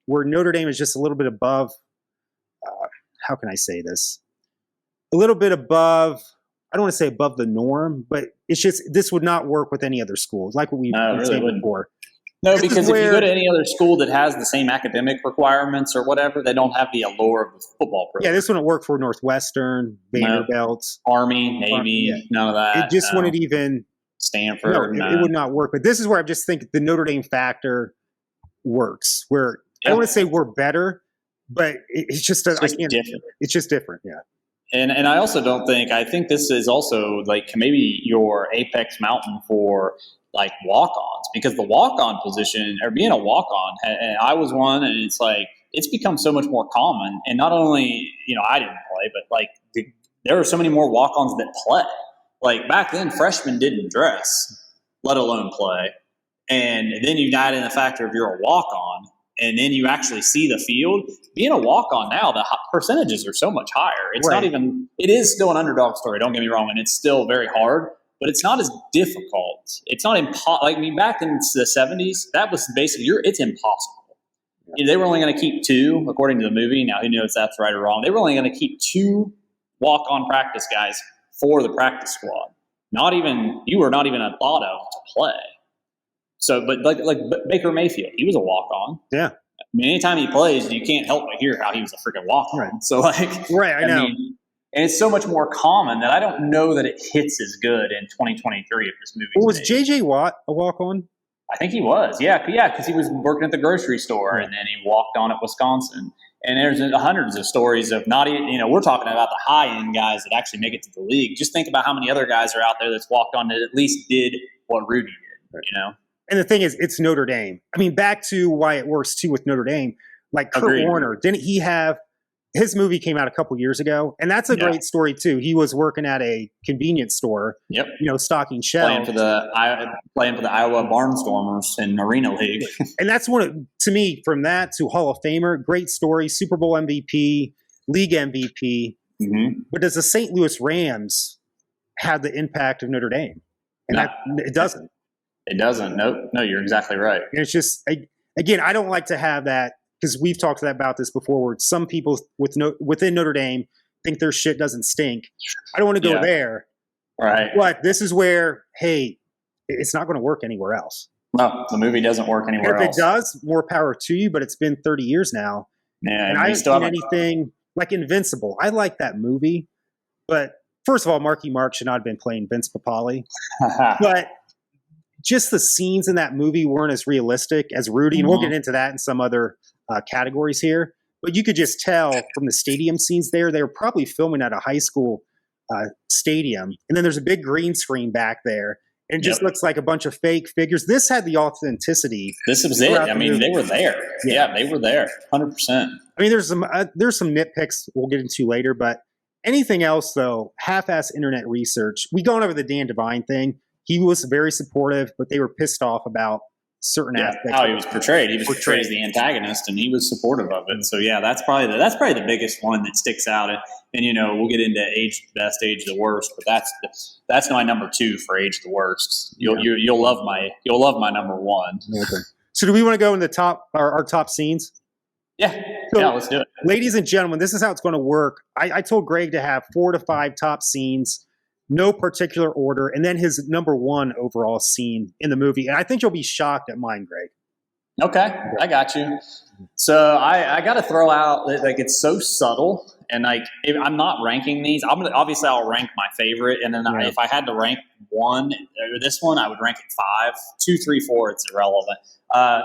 where Notre Dame is just a little bit above, how can I say this? A little bit above, I don't want to say above the norm, but it's just, this would not work with any other schools, like what we've been saying before. No, because if you go to any other school that has the same academic requirements or whatever, they don't have the allure of the football program. Yeah, this wouldn't work for Northwestern, Vanderbilt. Army, Navy, none of that. It just wouldn't even. Stanford. No, it would not work. But this is where I just think the Notre Dame factor works, where I don't want to say we're better, but it's just different. It's just different, yeah. And I also don't think, I think this is also maybe your apex mountain for walk-ons, because the walk-on position, or being a walk-on, and I was one, and it's become so much more common. And not only, I didn't play, but there are so many more walk-ons that play. Back then, freshmen didn't dress, let alone play. And then you add in the factor of you're a walk-on, and then you actually see the field. Being a walk-on now, the percentages are so much higher. It's not even – it is still an underdog story, don't get me wrong, and it's still very hard, but it's not as difficult. It's not impossible. Back in the 70s, that was basically it's impossible. They were only going to keep 2, according to the movie. Now, who knows if that's right or wrong. They were only going to keep 2 walk-on practice guys for the practice squad. You were not even a thought of to play. So, but like Baker Mayfield, he was a walk-on. Yeah. I mean, anytime he plays, you can't help but hear how he was a freaking walk-on. Right. So, I know. Mean, and it's so much more common that I don't know that it hits as good in 2023 if this movie. Well, was J.J. Watt a walk-on? I think he was. Yeah, because he was working at the grocery store, and then he walked on at Wisconsin. And there's hundreds of stories of not even, we're talking about the high-end guys that actually make it to the league. Just think about how many other guys are out there that's walked on that at least did what Rudy did, And the thing is, it's Notre Dame. I mean, back to why it works, too, with Notre Dame. Kurt Warner, didn't he have – his movie came out a couple years ago, and that's a great story, too. He was working at a convenience store, stocking shelves. Playing for the Iowa Barnstormers in Arena League. And that's to me, from that to Hall of Famer, great story, Super Bowl MVP, league MVP. Mm-hmm. But does the St. Louis Rams have the impact of Notre Dame? And it doesn't. It doesn't. No, you're exactly right. And it's just, again, I don't like to have that, because we've talked about this before, where some people within Notre Dame think their shit doesn't stink. I don't want to go there, Right. But this is where, hey, it's not going to work anywhere else. No, the movie doesn't work anywhere else. If it does, more power to you, but it's been 30 years now. Yeah, and I haven't seen anything like Invincible. I like that movie, but first of all, Marky Mark should not have been playing Vince Papale. But just the scenes in that movie weren't as realistic as Rudy, and we'll get into that in some other categories here. But you could just tell from the stadium scenes there, they were probably filming at a high school stadium. And then there's a big green screen back there. And it just looks like a bunch of fake figures. This had the authenticity. This was it. I mean, they were there. Yeah, they were there, 100%. I mean, there's some nitpicks we'll get into later, but anything else, though, half-ass internet research. We gone over the Dan Devine thing. He was very supportive, but they were pissed off about certain aspects. How he was portrayed. He was portrayed as the antagonist, and he was supportive of it. So yeah, that's probably the biggest one that sticks out. And you know, we'll get into age the best, age the worst, but that's my number 2 for age the worst. You'll love my number 1. Okay. So do we want to go in the top our top scenes? Yeah, let's do it. Ladies and gentlemen, this is how it's going to work. I told Gregg to have 4 to 5 top scenes. No particular order, and then his number 1 overall scene in the movie. And I think you'll be shocked at mine, Gregg. Okay, I got you. So I got to throw out, like, it's so subtle, and like I'm not ranking these. Obviously I'll rank my favorite, and then if I had to rank one, or this one, I would rank it 5, 2, 3, 4. It's irrelevant.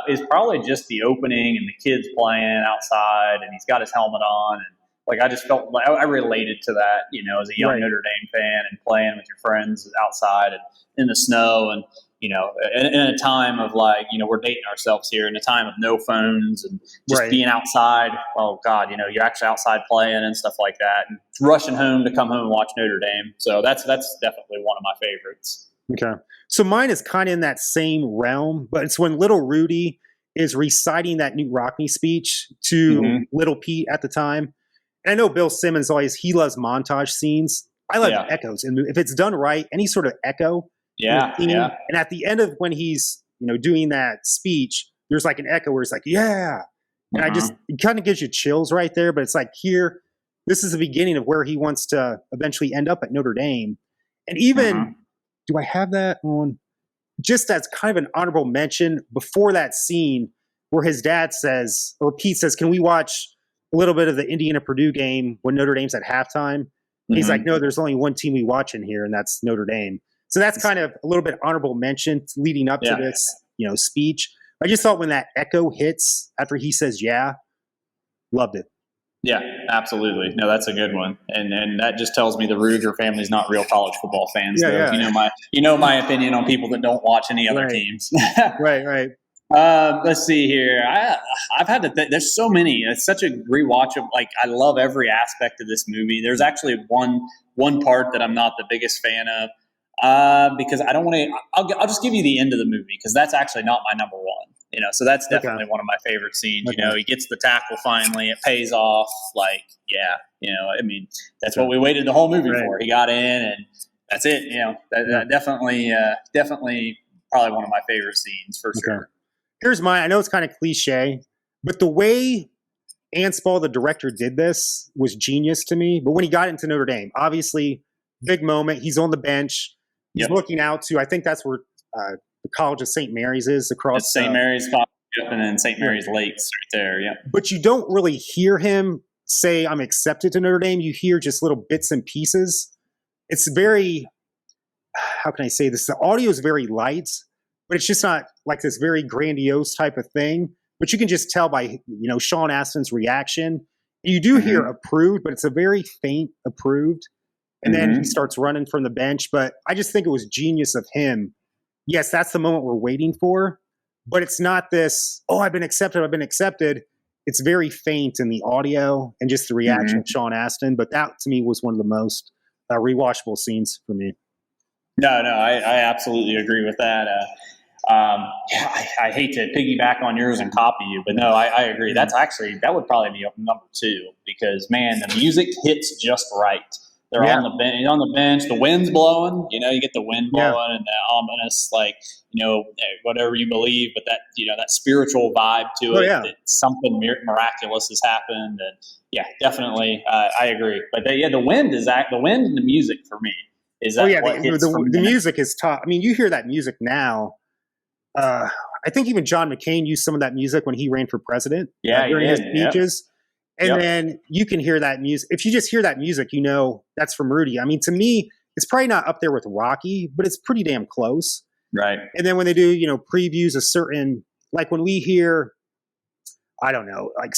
It's probably just the opening and the kids playing outside, and he's got his helmet on, and like I just felt like I related to that, you know, as a young Notre Dame fan and playing with your friends outside and in the snow, and you know, in a time of like, you know, we're dating ourselves here, in a time of no phones and just being outside. Oh God, you know, you're actually outside playing and stuff like that, and rushing home to come home and watch Notre Dame. So that's definitely one of my favorites. Okay, so mine is kind of in that same realm, but it's when little Rudy is reciting that Newt Rockne speech to little Pete at the time. And I know Bill Simmons he loves montage scenes. I love echoes. And if it's done right, any sort of echo. And at the end of when he's, you know, doing that speech, there's like an echo where it's like, yeah. And it kind of gives you chills right there. But it's like here, this is the beginning of where he wants to eventually end up at Notre Dame. And even, do I have that on? Just as kind of an honorable mention, before that scene where his dad says, or Pete says, can we watch a little bit of the Indiana-Purdue game when Notre Dame's at halftime? He's like, no, there's only one team we watch in here, and that's Notre Dame. So that's kind of a little bit honorable mention leading up to this, you know, speech. I just thought when that echo hits after he says, loved it. Yeah, absolutely. No, that's a good one. And that just tells me the Ruger family's not real college football fans. You know my opinion on people that don't watch any other teams. Right. Let's see here. I've had to think. There's so many. It's such a rewatchable. Like, I love every aspect of this movie. There's actually one part that I'm not the biggest fan of because I don't want to. I'll just give you the end of the movie because that's actually not my number 1. You know, so that's definitely one of my favorite scenes. You know, he gets the tackle finally. It pays off. Like, you know, I mean, that's what we waited the whole movie for. He got in, and that's it. You know, that definitely probably one of my favorite scenes for sure. Here's mine. I know it's kind of cliche, but the way Anspaugh, the director, did this was genius to me. But when he got into Notre Dame, obviously, big moment. He's on the bench. He's looking out to, I think that's where the College of St. Mary's is across. St. Mary's College, and then St. Mary's Lakes right there, But you don't really hear him say, I'm accepted to Notre Dame. You hear just little bits and pieces. It's very, how can I say this? The audio is very light, but it's just not like this very grandiose type of thing. But you can just tell by, you know, Sean Astin's reaction. You do hear approved, but it's a very faint approved. And then he starts running from the bench. But I just think it was genius of him. Yes, that's the moment we're waiting for. But it's not this, I've been accepted. It's very faint in the audio and just the reaction of Sean Astin. But that, to me, was one of the most rewatchable scenes for me. No, I absolutely agree with that. I hate to piggyback on yours and copy you, but no, I agree. That would probably be number 2 because, man, the music hits just right. They're on the bench. The wind's blowing. You know, you get the wind blowing and the ominous, like, you know, whatever you believe, but that, you know, that spiritual vibe to it. That something miraculous has happened, and definitely, I agree. But the wind and the music for me Is that the music is tough. I mean, you hear that music now. I think even John McCain used some of that music when he ran for president. During his speeches. Yep. And then you can hear that music. If you just hear that music, you know that's from Rudy. I mean, to me, it's probably not up there with Rocky, but it's pretty damn close. Right. And then when they do, previews of certain, like when we hear, I don't know, like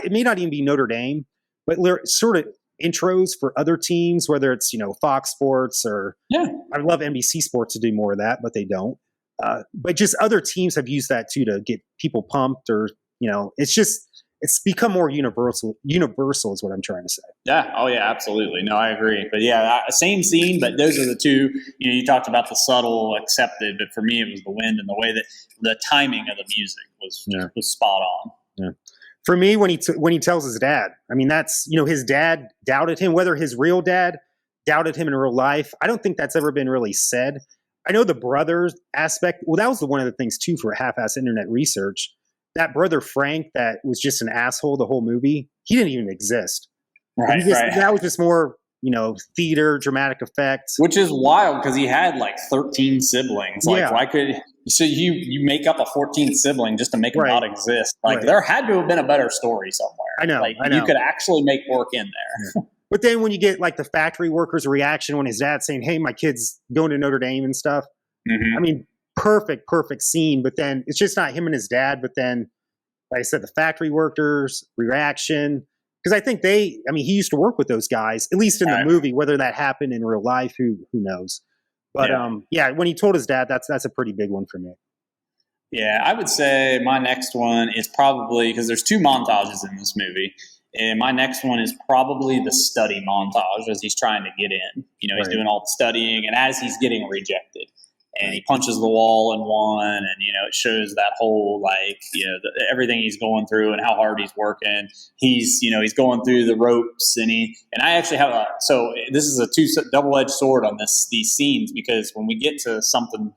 it may not even be Notre Dame, but sort of intros for other teams, whether it's, Fox Sports or I'd love NBC Sports to do more of that, but they don't. But just other teams have used that too to get people pumped or, it's become more universal is what I'm trying to say. Yeah. Oh yeah, absolutely. No, I agree. But yeah, same scene, but those are the two, you talked about the subtle accepted, but for me, it was the wind and the way that the timing of the music was spot on. Yeah. For me, when he tells his dad, I mean, that's, his dad doubted him, whether his real dad doubted him in real life. I don't think that's ever been really said. I know the brothers aspect. Well, that was one of the things too for half-ass internet research. That brother Frank, that was just an asshole the whole movie. He didn't even exist. Right. That was just more, theater, dramatic effects. Which is wild because he had like 13 siblings. Like, why could you make up a 14th sibling just to make him not exist? Like, there had to have been a better story somewhere. I know. You could actually make work in there. Yeah. But then when you get like the factory workers' reaction when his dad's saying, "Hey, my kid's going to Notre Dame and stuff." Mm-hmm. I mean, perfect scene. But then it's just not him and his dad. But then, like I said, the factory workers' reaction. Because I think he used to work with those guys, at least in the movie. Whether that happened in real life, who knows? But when he told his dad, that's a pretty big one for me. Yeah, I would say my next one is probably, because there's two montages in this movie. And my next one is probably the study montage as he's trying to get in. He's doing all the studying, and as he's getting rejected, and he punches the wall in one, and it shows that whole everything he's going through and how hard he's working. He's going through the ropes, and I actually have so this is a double-edged sword on these scenes, because when we get to something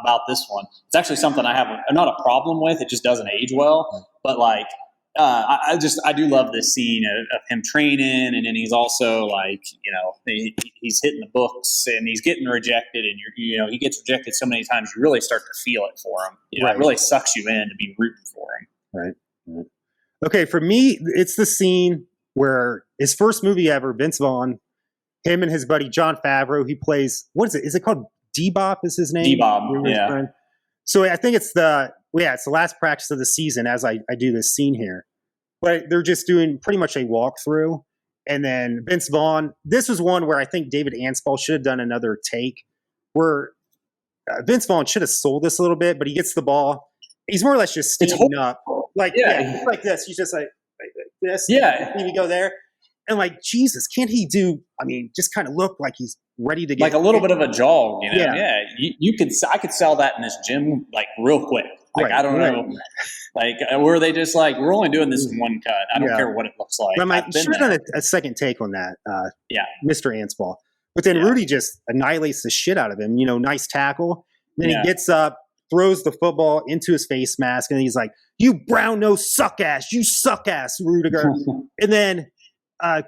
about this one, it's actually something I have not a problem with. It just doesn't age well, but I do love this scene of him training, and then he's also he's hitting the books and he's getting rejected, and he gets rejected so many times you really start to feel it for him. It really sucks you in to be rooting for him. Right. Okay, for me, it's the scene where his first movie ever, Vince Vaughn, him and his buddy Jon Favreau, he plays, what is it? Is it called D-Bop is his name? D-Bop, yeah. So I think it's the last practice of the season as I do this scene here. But they're just doing pretty much a walkthrough. And then Vince Vaughn, this was one where I think David Anspall should have done another take, where Vince Vaughn should have sold this a little bit, but he gets the ball. He's more or less just standing up. He's like this. He's just like this. Yeah. And you go there. And like, Jesus, can't he just kind of look like he's ready to get like a little bit of a jog, Yeah. I could sell that in this gym like real quick. Like, I don't know. Like, were they just like, we're only doing this in one cut. I don't care what it looks like. I should have done a second take on that, Mr. Anspall. But then Rudy just annihilates the shit out of him. Nice tackle. Then he gets up, throws the football into his face mask, and he's like, "You brown-nosed suck-ass. You suck-ass, Rudiger." And then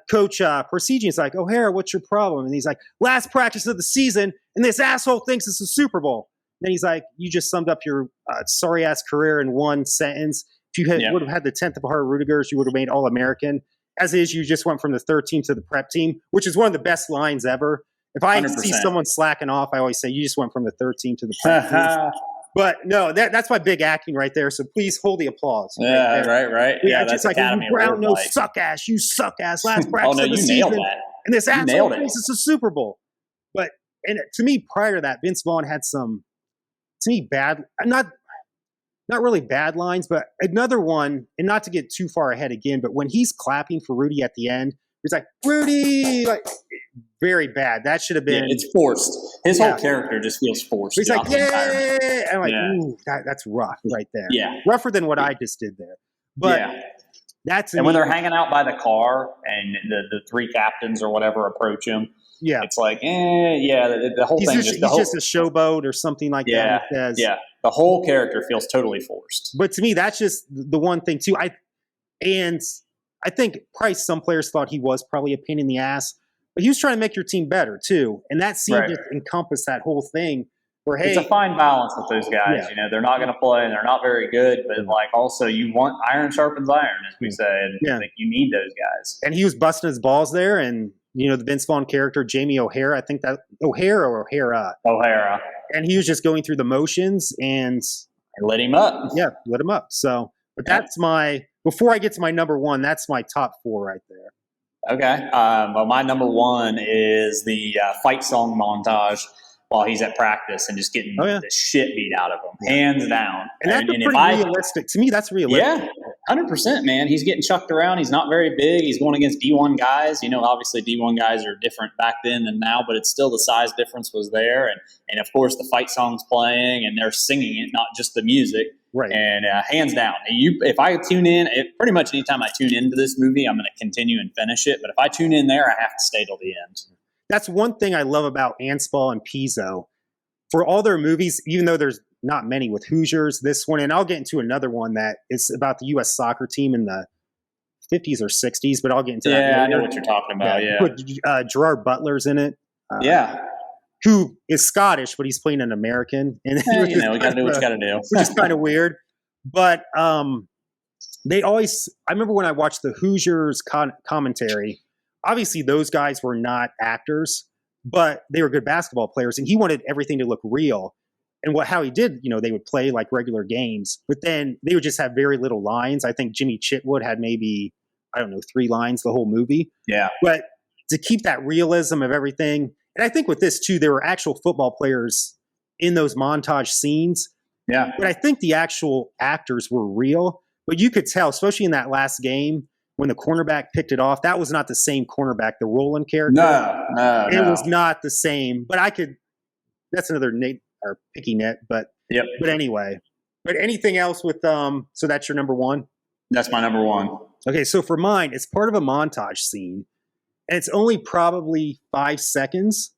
Coach Parsegian's like, "O'Hara, what's your problem?" And he's like, "Last practice of the season, and this asshole thinks it's a Super Bowl." Then he's like, "You just summed up your sorry-ass career in one sentence. If you would have had the 10th of a heart Rudigers, you would have made All-American. As is, you just went from the third team to the prep team," which is one of the best lines ever. If I 100%. See someone slacking off, I always say, "You just went from the third team to the prep team." But no, that's my big acting right there. So please hold the applause. Yeah, right. Yeah, that's like, Academy "You brown nose like. suck ass, you suck ass." Last practice of the season, nailed that. And this asshole thinks it's a Super Bowl. But to me, prior to that, Vince Vaughn had some, to me, bad, not really bad lines, but another one, and not to get too far ahead again, but when he's clapping for Rudy at the end, he's like, "Rudy," like, very bad. That should have been. Yeah, it's forced. His whole character just feels forced. He's like, "Yeah," and I'm like, "Ooh, that's rough right there." Yeah, rougher than what I just did there. But that's when they're hanging out by the car and the three captains or whatever approach him. Yeah, it's like, the whole thing. He's just a showboat or something like that. The whole character feels totally forced. But to me, that's just the one thing too. I think probably some players thought he was probably a pain in the ass. But he was trying to make your team better too. And that scene just encompassed that whole thing where, hey. It's a fine balance with those guys. You know, they're not going to play and they're not very good, but like also you want iron sharpens iron, as we say. And like you need those guys. And he was busting his balls there. And, you know, the Vince Vaughn character, Jamie O'Hara, I think that O'Hara. And he was just going through the motions and lit him up. Yeah, lit him up. So, but that's before I get to my number one, that's my top 4 right there. Okay. Well, my number 1 is the fight song montage while he's at practice and just getting the shit beat out of him, hands down. And that's pretty realistic. To me, that's realistic. Yeah, 100%, man. He's getting chucked around. He's not very big. He's going against D1 guys. You know, obviously D1 guys are different back then than now, but it's still the size difference was there. And of course, the fight song's playing and they're singing it, not just the music. Right. And hands down, if I tune in, pretty much anytime I tune into this movie, I'm going to continue and finish it. But if I tune in there, I have to stay till the end. That's one thing I love about Anspell and Pizzo. For all their movies, even though there's not many with Hoosiers, this one, and I'll get into another one that is about the U.S. soccer team in the 50s or 60s, but I'll get into that later. Yeah, I know what you're talking about, Put Gerard Butler's in it. Who is Scottish, but he's playing an American. And you know, we got to do what you got to do. Which is kind of weird. But they always – I remember when I watched the Hoosiers commentary, obviously those guys were not actors, but they were good basketball players, and he wanted everything to look real. And how he did, you know, they would play like regular games, but then they would just have very little lines. I think Jimmy Chitwood had maybe, 3 lines the whole movie. Yeah. But to keep that realism of everything, and I think with this too, there were actual football players in those montage scenes. Yeah. But I think the actual actors were real, but you could tell, especially in that last game, when the cornerback picked it off, that was not the same cornerback, the Roland character. No. It was not the same, but that's another picky nit, but anyway. But anything else with, so that's your number 1? That's my number 1. Okay, so for mine, it's part of a montage scene, and it's only probably 5 seconds.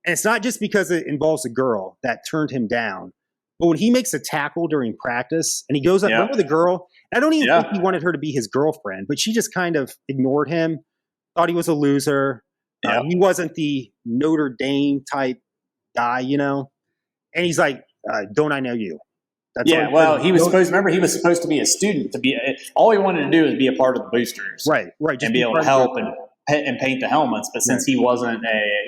And it's not just because it involves a girl that turned him down, but when he makes a tackle during practice and he goes up, remember the girl? I don't even think he wanted her to be his girlfriend, but she just kind of ignored him, thought he was a loser. He wasn't the Notre Dame type guy, you know? And he's like, don't I know you? That's he was supposed to be a student. All he wanted to do is be a part of the boosters. Right. And be able to help and paint the helmets. But since he wasn't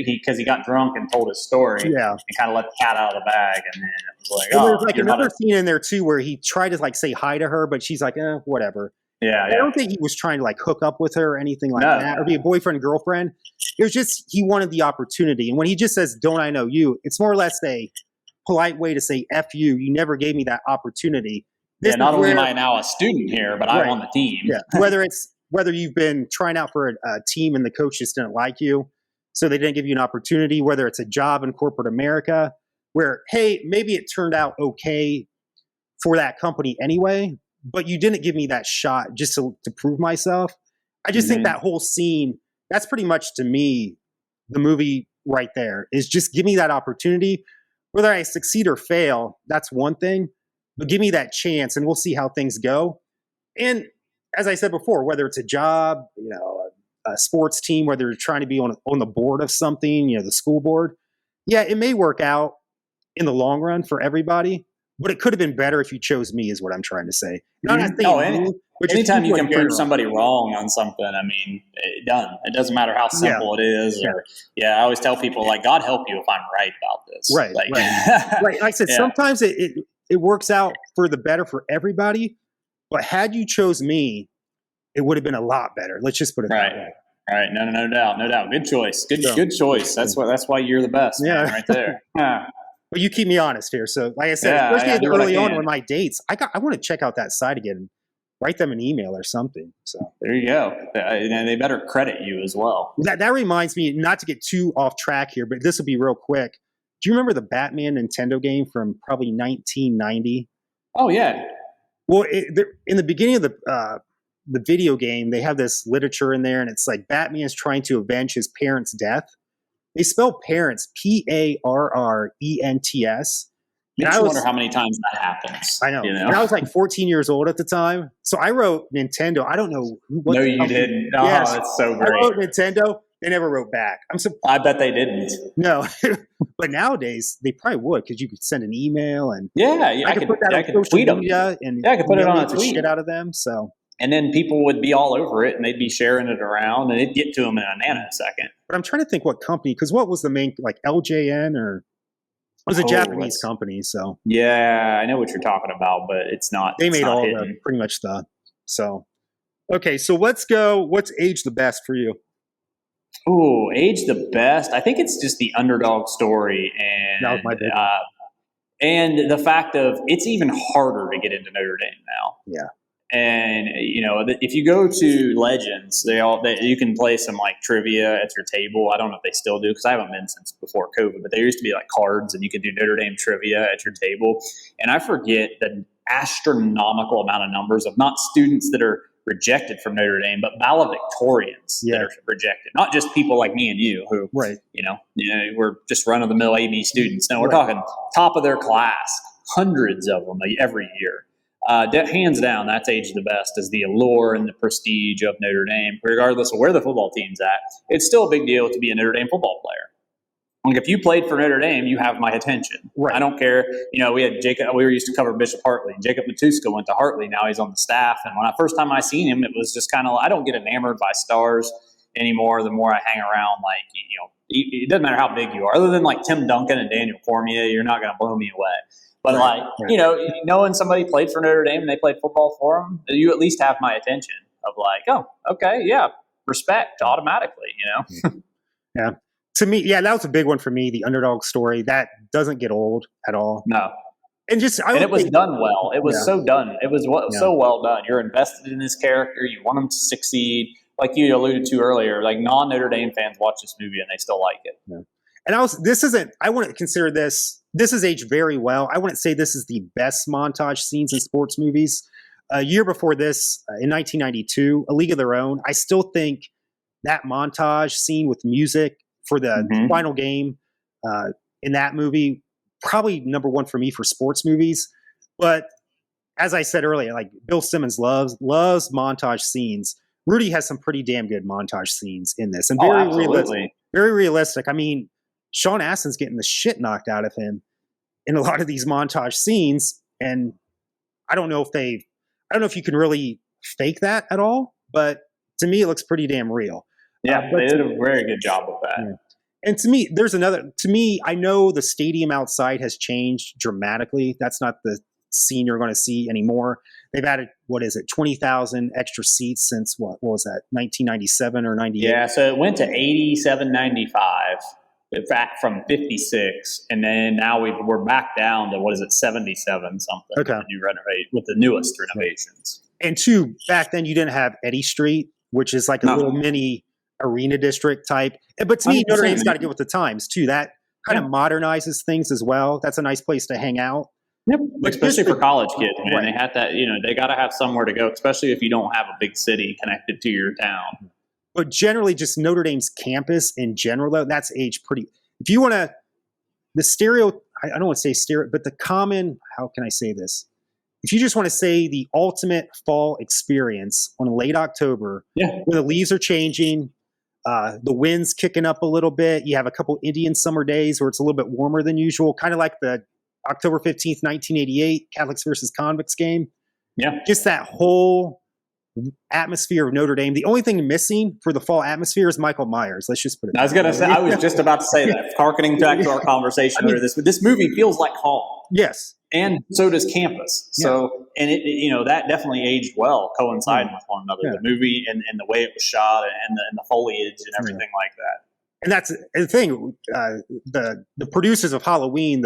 because he got drunk and told his story and kind of let the cat out of the bag. And then it was like, there's like another scene in there too where he tried to like say hi to her, but she's like, whatever. Yeah. I don't think he was trying to like hook up with her or anything like that or be a boyfriend, girlfriend. It was just, he wanted the opportunity. And when he just says, don't I know you? It's more or less a polite way to say F you. You never gave me that opportunity. Not only am I now a student here, but I'm on the team. Yeah. Whether you've been trying out for a team and the coach just didn't like you, so they didn't give you an opportunity, whether it's a job in corporate America where, hey, maybe it turned out okay for that company anyway, but you didn't give me that shot just to prove myself. I just think that whole scene, that's pretty much to me, the movie right there is just give me that opportunity. Whether I succeed or fail, that's one thing, but give me that chance and we'll see how things go. And as I said before, whether it's a job, you know, a sports team, whether you're trying to be on the board of something, you know, the school board, it may work out in the long run for everybody, but it could have been better if you chose me is what I'm trying to say. Anytime you can prove somebody wrong on something, I mean, done. It doesn't matter how simple it is. I always tell people, like, God help you if I'm right about this. Right. Like I said, sometimes it works out for the better for everybody, but had you chose me, it would have been a lot better. Let's just put it that way. All right. No doubt. Good choice. Good choice. That's why you're the best. Man, right there. But you keep me honest here. So like I said, especially early on with my dates, I want to check out that site again, write them an email or something. So there you go. And they better credit you as well. That reminds me, not to get too off track here, but this will be real quick. Do you remember the Batman Nintendo game from probably 1990? Oh yeah. Well, in the beginning of the video game, they have this literature in there, and it's like Batman's trying to avenge his parents' death. They spell parents Parrents. And I wonder how many times that happens. I know. You know? And I was like 14 years old at the time, so I wrote Nintendo. I don't know what. No, you didn't. Oh, that's so great. I wrote Nintendo. They never wrote back. I bet they didn't. No, but nowadays they probably would, because you could send an email and I could put that on social media and I could put it on a tweet shit out of them. So, and then people would be all over it, and they'd be sharing it around, and it'd get to them in a nanosecond. But I'm trying to think what company, because what was the main, like LJN, or it was a Japanese company. So yeah, I know what you're talking about, but it's not. They made all hidden. pretty much the so. Okay, so let's go. What's age the best for you? Ooh, age the best. I think it's just the underdog story, and that was my big one. And the fact of it's even harder to get into Notre Dame now. Yeah. And if you go to Legends, you can play some like trivia at your table. I don't know if they still do, because I haven't been since before COVID. But there used to be like cards, and you could do Notre Dame trivia at your table. And I forget the astronomical amount of numbers of not students that are rejected from Notre Dame, but valedictorians that are rejected. Not just people like me and you who, we're just run-of-the-mill AB students. No, we're talking top of their class, hundreds of them every year. Hands down, that's age the best, is the allure and the prestige of Notre Dame. Regardless of where the football team's at, it's still a big deal to be a Notre Dame football player. Like, if you played for Notre Dame, you have my attention. Right. I don't care. We had Jacob. We were used to cover Bishop Hartley. Jacob Matuska went to Hartley. Now he's on the staff. And when first time I seen him, it was just kind of. I don't get enamored by stars anymore. The more I hang around, it doesn't matter how big you are. Other than like Tim Duncan and Daniel Cormier, you're not going to blow me away. But knowing somebody played for Notre Dame and they played football for them, you at least have my attention. Of like, oh, okay, yeah, respect automatically. Yeah. To me, that was a big one for me. The underdog story that doesn't get old at all. No, and it was done well. It was so done. It was so well done. You're invested in this character. You want him to succeed, like you alluded to earlier. Like non-Notre Dame fans watch this movie and they still like it. Yeah. And I wouldn't consider this. This is aged very well. I wouldn't say this is the best montage scenes in sports movies. A year before this, in 1992, A League of Their Own. I still think that montage scene with music for the final game in that movie, probably number one for me for sports movies. But as I said earlier, like Bill Simmons loves montage scenes. Rudy has some pretty damn good montage scenes in this, and very realistic. I mean, Sean Astin's getting the shit knocked out of him in a lot of these montage scenes, and I don't know if you can really fake that at all, but to me, it looks pretty damn real. Yeah, they did a very good job with that. Yeah. And to me, I know the stadium outside has changed dramatically. That's not the scene you're going to see anymore. They've added, 20,000 extra seats since what was that, 1997 or 98? Yeah, so it went to 87.95, in fact, from 56, and then now we're back down to, 77 something. Okay. With the newest renovations. And back then you didn't have Eddy Street, which is like a little mini arena district type. But to me, Notre Dame's got to get with the times too. That kind of modernizes things as well. That's a nice place to hang out. Yep. Especially for college kids, man. Right. They had that, they got to have somewhere to go, especially if you don't have a big city connected to your town. But generally, just Notre Dame's campus in general, though, that's aged pretty. If you want to, I don't want to say stereo, but the common, how can I say this? If you just want to say the ultimate fall experience on late October, when the leaves are changing, the wind's kicking up a little bit, you have a couple Indian summer days where it's a little bit warmer than usual, kind of like the October 15th, 1988 Catholics versus Convicts game. Yeah. Just that whole atmosphere of Notre Dame. The only thing missing for the fall atmosphere is Michael Myers. Let's just put it. I was just about to say that. Harkening back to our conversation earlier, this movie feels like fall. Yes, and so does campus. So, and it that definitely aged well, coinciding with one another. The movie and the way it was shot and the foliage and everything like that. And that's the thing. The producers of Halloween,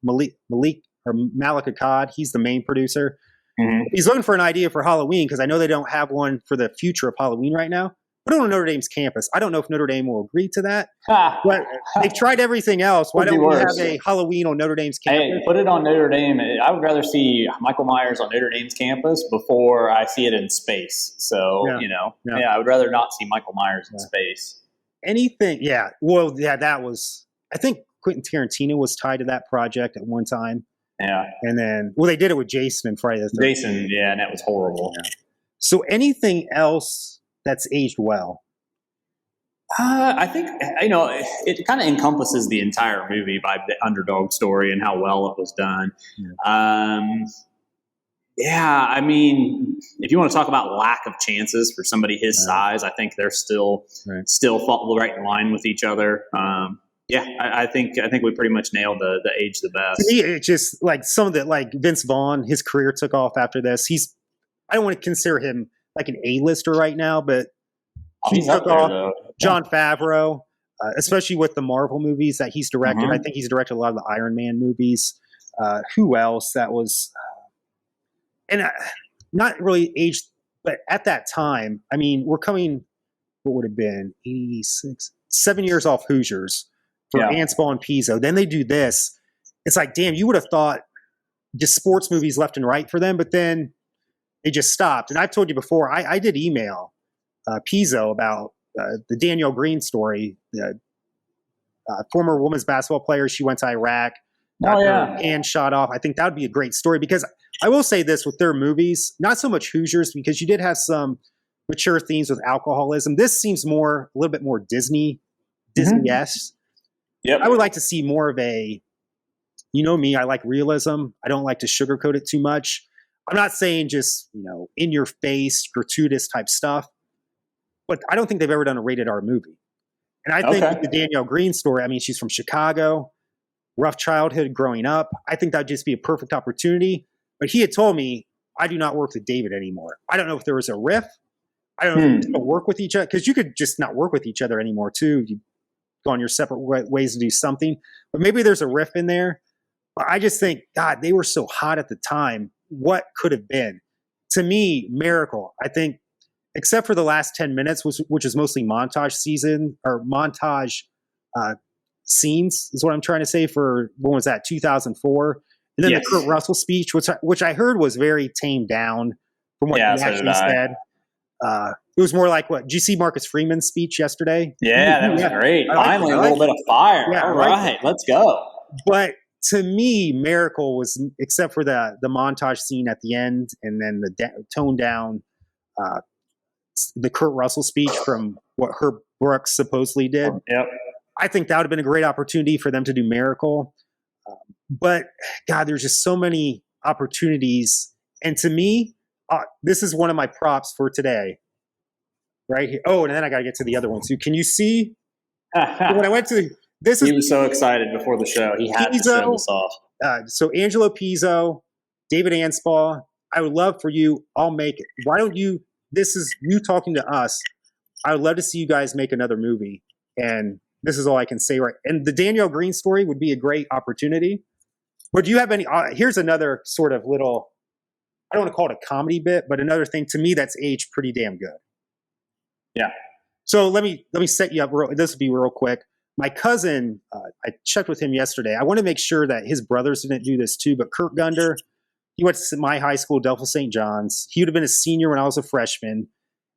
Malik Akkad, he's the main producer. Mm-hmm. He's looking for an idea for Halloween because I know they don't have one for the future of Halloween right now. Put it on Notre Dame's campus. I don't know if Notre Dame will agree to that. But they've tried everything else. Why don't we have a Halloween on Notre Dame's campus? Hey, put it on Notre Dame. I would rather see Michael Myers on Notre Dame's campus before I see it in space. So, I would rather not see Michael Myers in space. Anything, Well, that was, I think Quentin Tarantino was tied to that project at one time. Yeah. And then, they did it with Jason and Friday the 13th. Jason, and that was horrible. Yeah. So anything else that's aged well? I think, it kind of encompasses the entire movie by the underdog story and how well it was done. I mean, if you want to talk about lack of chances for somebody his size, I think they're still fall right in line with each other. I think we pretty much nailed the age the best. To me, it's just like some of the, like Vince Vaughn, his career took off after this. I don't want to consider him like an A-lister right now, but he took off. Jon Favreau, especially with the Marvel movies that he's directed. I think he's directed a lot of the Iron Man movies. Who else that was, and not really aged, but at that time, I mean, we're coming, what would have been 86, 7 years off Hoosiers for Anspaugh and Pizzo. Then they do this. It's like, damn, you would have thought just sports movies left and right for them, but then they just stopped. And I've told you before, I did email Pizzo about the Danielle Green story, the former women's basketball player. She went to Iraq, got her hand shot off. I think that would be a great story, because I will say this with their movies, not so much Hoosiers, because you did have some mature themes with alcoholism. This seems a little bit more Disney-esque. Yep. I would like to see more of a, you know me, I like realism. I don't like to sugarcoat it too much. I'm not saying just, in your face, gratuitous type stuff, but I don't think they've ever done a rated R movie. And I think with the Danielle Green story, I mean, she's from Chicago, rough childhood growing up. I think that'd just be a perfect opportunity. But he had told me, I do not work with David anymore. I don't know if there was a riff. I don't know if you work with each other, because you could just not work with each other anymore too. You go on your separate ways to do something. But maybe there's a riff in there. But I just think, God, they were so hot at the time. What could have been? To me, Miracle. I think, except for the last 10 minutes, which is mostly montage scenes, is what I'm trying to say, for, when was that, 2004? And then the Kurt Russell speech, which I heard was very tamed down from what he actually said. It was more like, did you see Marcus Freeman's speech yesterday? Yeah, that was great. Finally, a little bit of fire. Yeah, all right, let's go. But to me, Miracle was, except for the montage scene at the end, and then the toned down, the Kurt Russell speech from what Herb Brooks supposedly did. Yep. I think that would have been a great opportunity for them to do Miracle. But God, there's just so many opportunities. And to me, this is one of my props for today. Right here. Oh, and then I got to get to the other one too. Can you see? When I went to this, he was so excited before the show. He had to show this off. So Angelo Pizzo, David Anspaugh. I would love for you. I'll make it. Why don't you? This is you talking to us. I would love to see you guys make another movie. And this is all I can say. Right. And the Danielle Green story would be a great opportunity. But do you have any? Here's another sort of little, I don't want to call it a comedy bit, but another thing to me that's aged pretty damn good. Yeah. So let me set you up. This will be real quick. My cousin, I checked with him yesterday. I want to make sure that his brothers didn't do this too, but Kurt Gunder, he went to my high school, Delphos St. John's. He would have been a senior when I was a freshman.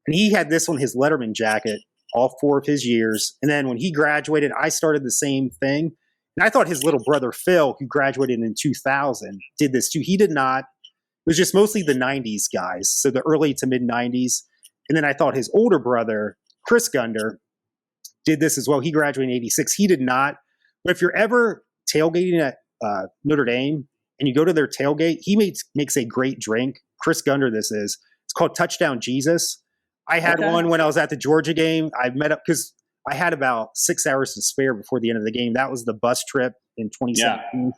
And he had this on his Letterman jacket all 4 of his years. And then when he graduated, I started the same thing. And I thought his little brother, Phil, who graduated in 2000, did this too. He did not. It was just mostly the 90s guys, so the early to mid 90s. And then I thought his older brother, Chris Gunder, did this as well. He graduated in 86. He did not. But if you're ever tailgating at Notre Dame and you go to their tailgate, he makes a great drink. Chris Gunder, this is. It's called Touchdown Jesus. I had one when I was at the Georgia game. I met up because I had about 6 hours to spare before the end of the game. That was the bus trip in 2017. Yeah.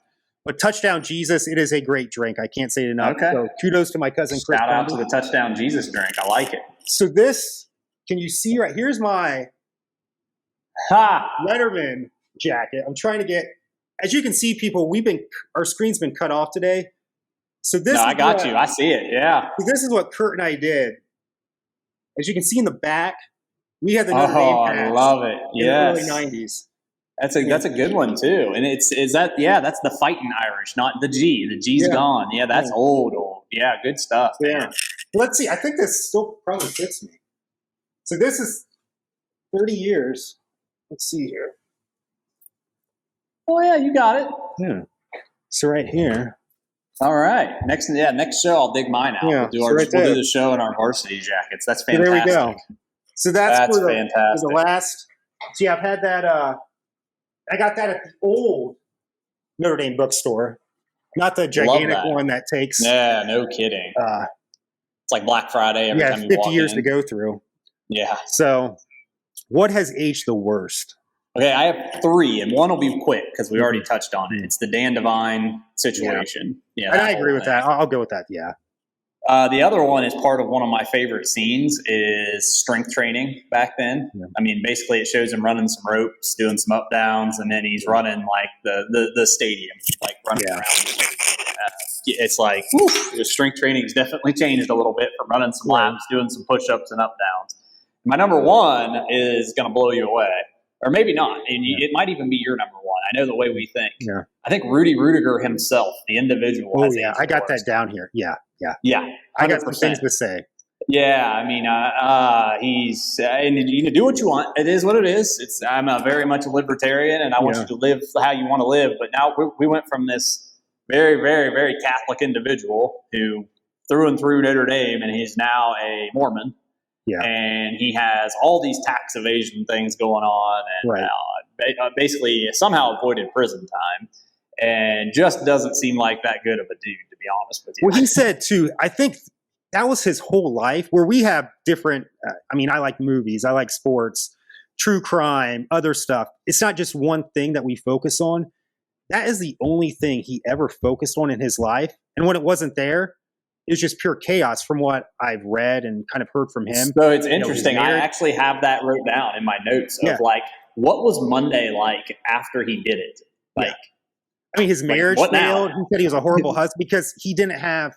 But Touchdown Jesus, it is a great drink. I can't say it enough. Okay. So kudos to my cousin Chris. Shout out to the Touchdown Jesus drink. I like it. So this, can you see right? Here's my Letterman jacket. I'm trying to get, as you can see, people, our screen's been cut off today. So this I got you. I see it. Yeah. So this is what Kurt and I did. As you can see in the back, we had the Notre Dame patch. I love it. Yes. In the early 90s. That's a good one too. And that's the fighting Irish, not the G. The G's gone. Yeah, that's old. Yeah, good stuff. Yeah. Man. Let's see. I think this still probably fits me. So this is 30 years. Let's see here. Oh yeah, you got it. Yeah. So right here. All right. Next show I'll dig mine out. Yeah, we'll do the show in our varsity jackets. That's fantastic. So there we go. So that's for the last See, I've had that. I got that at the old Notre Dame bookstore, not the gigantic one that takes. Yeah, no kidding. It's like Black Friday every time you 50 walk years in. to go through. Yeah. So, what has aged the worst? Okay, I have 3, and one will be quick because we already touched on it. It's the Dan Devine situation. Yeah, and I agree with that. I'll go with that. Yeah. The other one is part of one of my favorite scenes is strength training back then. Yeah. I mean, basically it shows him running some ropes, doing some up downs, and then he's running like the stadium, like running around. It's like the strength training has definitely changed a little bit from running some laps, doing some push-ups and up downs. My number 1 is going to blow you away. Or maybe not. And it might even be your number 1. I know the way we think. Yeah. I think Rudy Rudiger himself, the individual. Oh, yeah. I got that down here. Yeah. Yeah. Yeah. 100%. I got some things to say. Yeah. I mean, he's, and you can do what you want. It is what it is. I'm very much a libertarian, and I want you to live how you want to live. But now we went from this very, very, very Catholic individual who through and through Notre Dame, and he's now a Mormon. Yeah. And he has all these tax evasion things going on, and basically somehow avoided prison time, and just doesn't seem like that good of a dude, to be honest with you. Well, he said too, I think that was his whole life, where we have different, I like movies, I like sports, true crime, other stuff. It's not just one thing that we focus on. That is the only thing he ever focused on in his life. And when it wasn't there, it was just pure chaos from what I've read and kind of heard from him. So it's interesting. I actually have that wrote down in my notes of like, what was Monday like after he did it? Like, I mean, his marriage failed. He said he was a horrible husband because he didn't have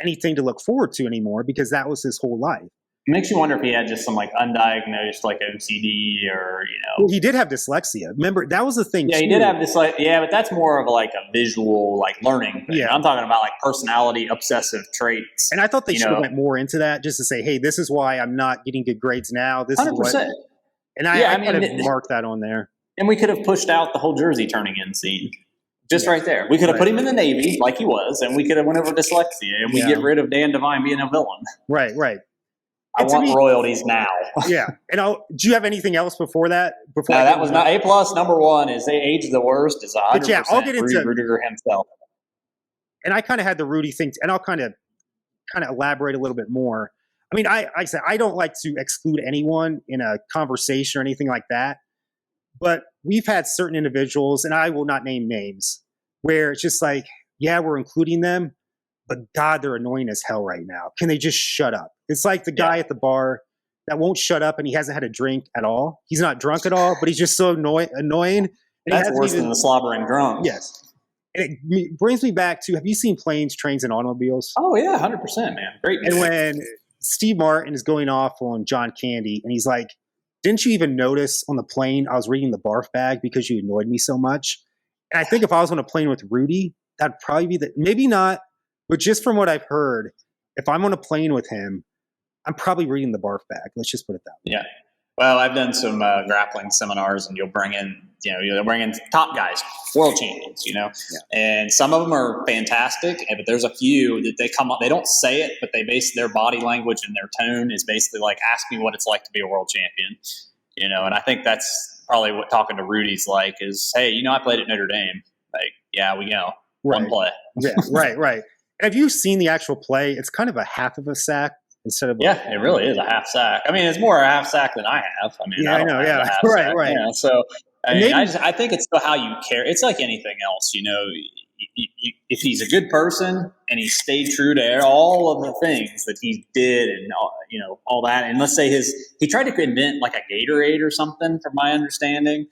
anything to look forward to anymore because that was his whole life. It makes you wonder if he had just some like undiagnosed like OCD or, Well, he did have dyslexia. Remember, that was the thing. Yeah, he did have dyslexia. Yeah, but that's more of like a visual like learning thing. Yeah. I'm talking about like personality obsessive traits. And I thought they should have went more into that just to say, hey, this is why I'm not getting good grades now. This 100%. Is what. And I kind of marked that on there. And we could have pushed out the whole jersey turning in scene. Just right there. We could have put him in the Navy like he was, and we could have went over dyslexia, and we get rid of Dan Devine being a villain. Right, right. I want royalties now. Yeah. And do you have anything else before that? That was not A+. Number 1 is they age the worst. Is 100%. I'll get into Rudiger himself. And I kind of had the Rudy thing, and I'll kind of elaborate a little bit more. I mean, I said I don't like to exclude anyone in a conversation or anything like that, but we've had certain individuals, and I will not name names, where it's just like, yeah, we're including them, but God, they're annoying as hell right now. Can they just shut up? It's like the guy at the bar that won't shut up, and he hasn't had a drink at all. He's not drunk at all, but he's just so annoying. And that's worse than the slobbering drunk. Yes. And it brings me back to, have you seen Planes, Trains, and Automobiles? Oh, yeah, 100%, man. Great movie. And when Steve Martin is going off on John Candy, and he's like, didn't you even notice on the plane I was reading the barf bag because you annoyed me so much? And I think if I was on a plane with Rudy, that'd probably be maybe not, but just from what I've heard, if I'm on a plane with him, I'm probably reading the barf bag. Let's just put it that way. Yeah. Well, I've done some grappling seminars, and you'll bring in top guys, world champions, and some of them are fantastic, but there's a few that they come up, they don't say it, but they base their body language and their tone is basically like, ask me what it's like to be a world champion, and I think that's probably what talking to Rudy's like is, hey, I played at Notre Dame. Like, yeah, we go. One play. Yeah, right. Have you seen the actual play? It's kind of a half of a sack. Instead of it really is a half sack. I mean, it's more a half sack than I have. I mean, I know, right. So I think it's how you care. It's like anything else, if he's a good person and he stayed true to all of the things that he did and all that, and let's say he tried to invent like a Gatorade or something, from my understanding.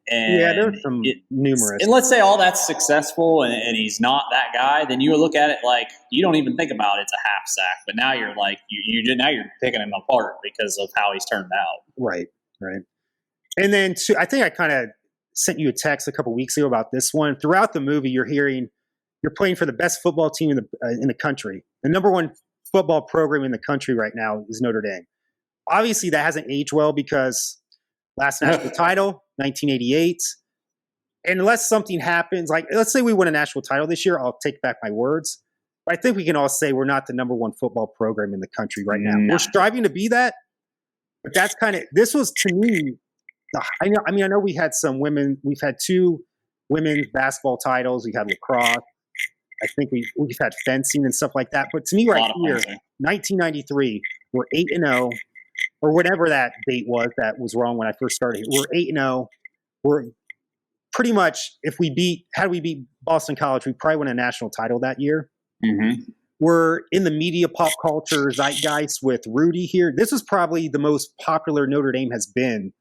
And there's some numerous. And let's say all that's successful and he's not that guy, then you look at it like you don't even think about it's a half sack. But now you're like now you're picking him apart because of how he's turned out. Right. And then I think I kind of sent you a text a couple weeks ago about this one. Throughout the movie, you're playing for the best football team in the country. The number 1 football program in the country right now is Notre Dame. Obviously, that hasn't aged well because last national title, 1988. And unless something happens, like let's say we win a national title this year, I'll take back my words. But I think we can all say we're not the number 1 football program in the country right now. No. We're striving to be that. But that's this was to me I know we had some women. We've had 2 women's basketball titles. We've had lacrosse. I think we've had fencing and stuff like that. But to me, right here, 1993, we're 8-0, or whatever that date was. That was wrong when I first started. We're 8-0. We're pretty much, had we beat Boston College, we probably won a national title that year. Mm-hmm. We're in the media pop culture zeitgeist with Rudy here. This is probably the most popular Notre Dame has been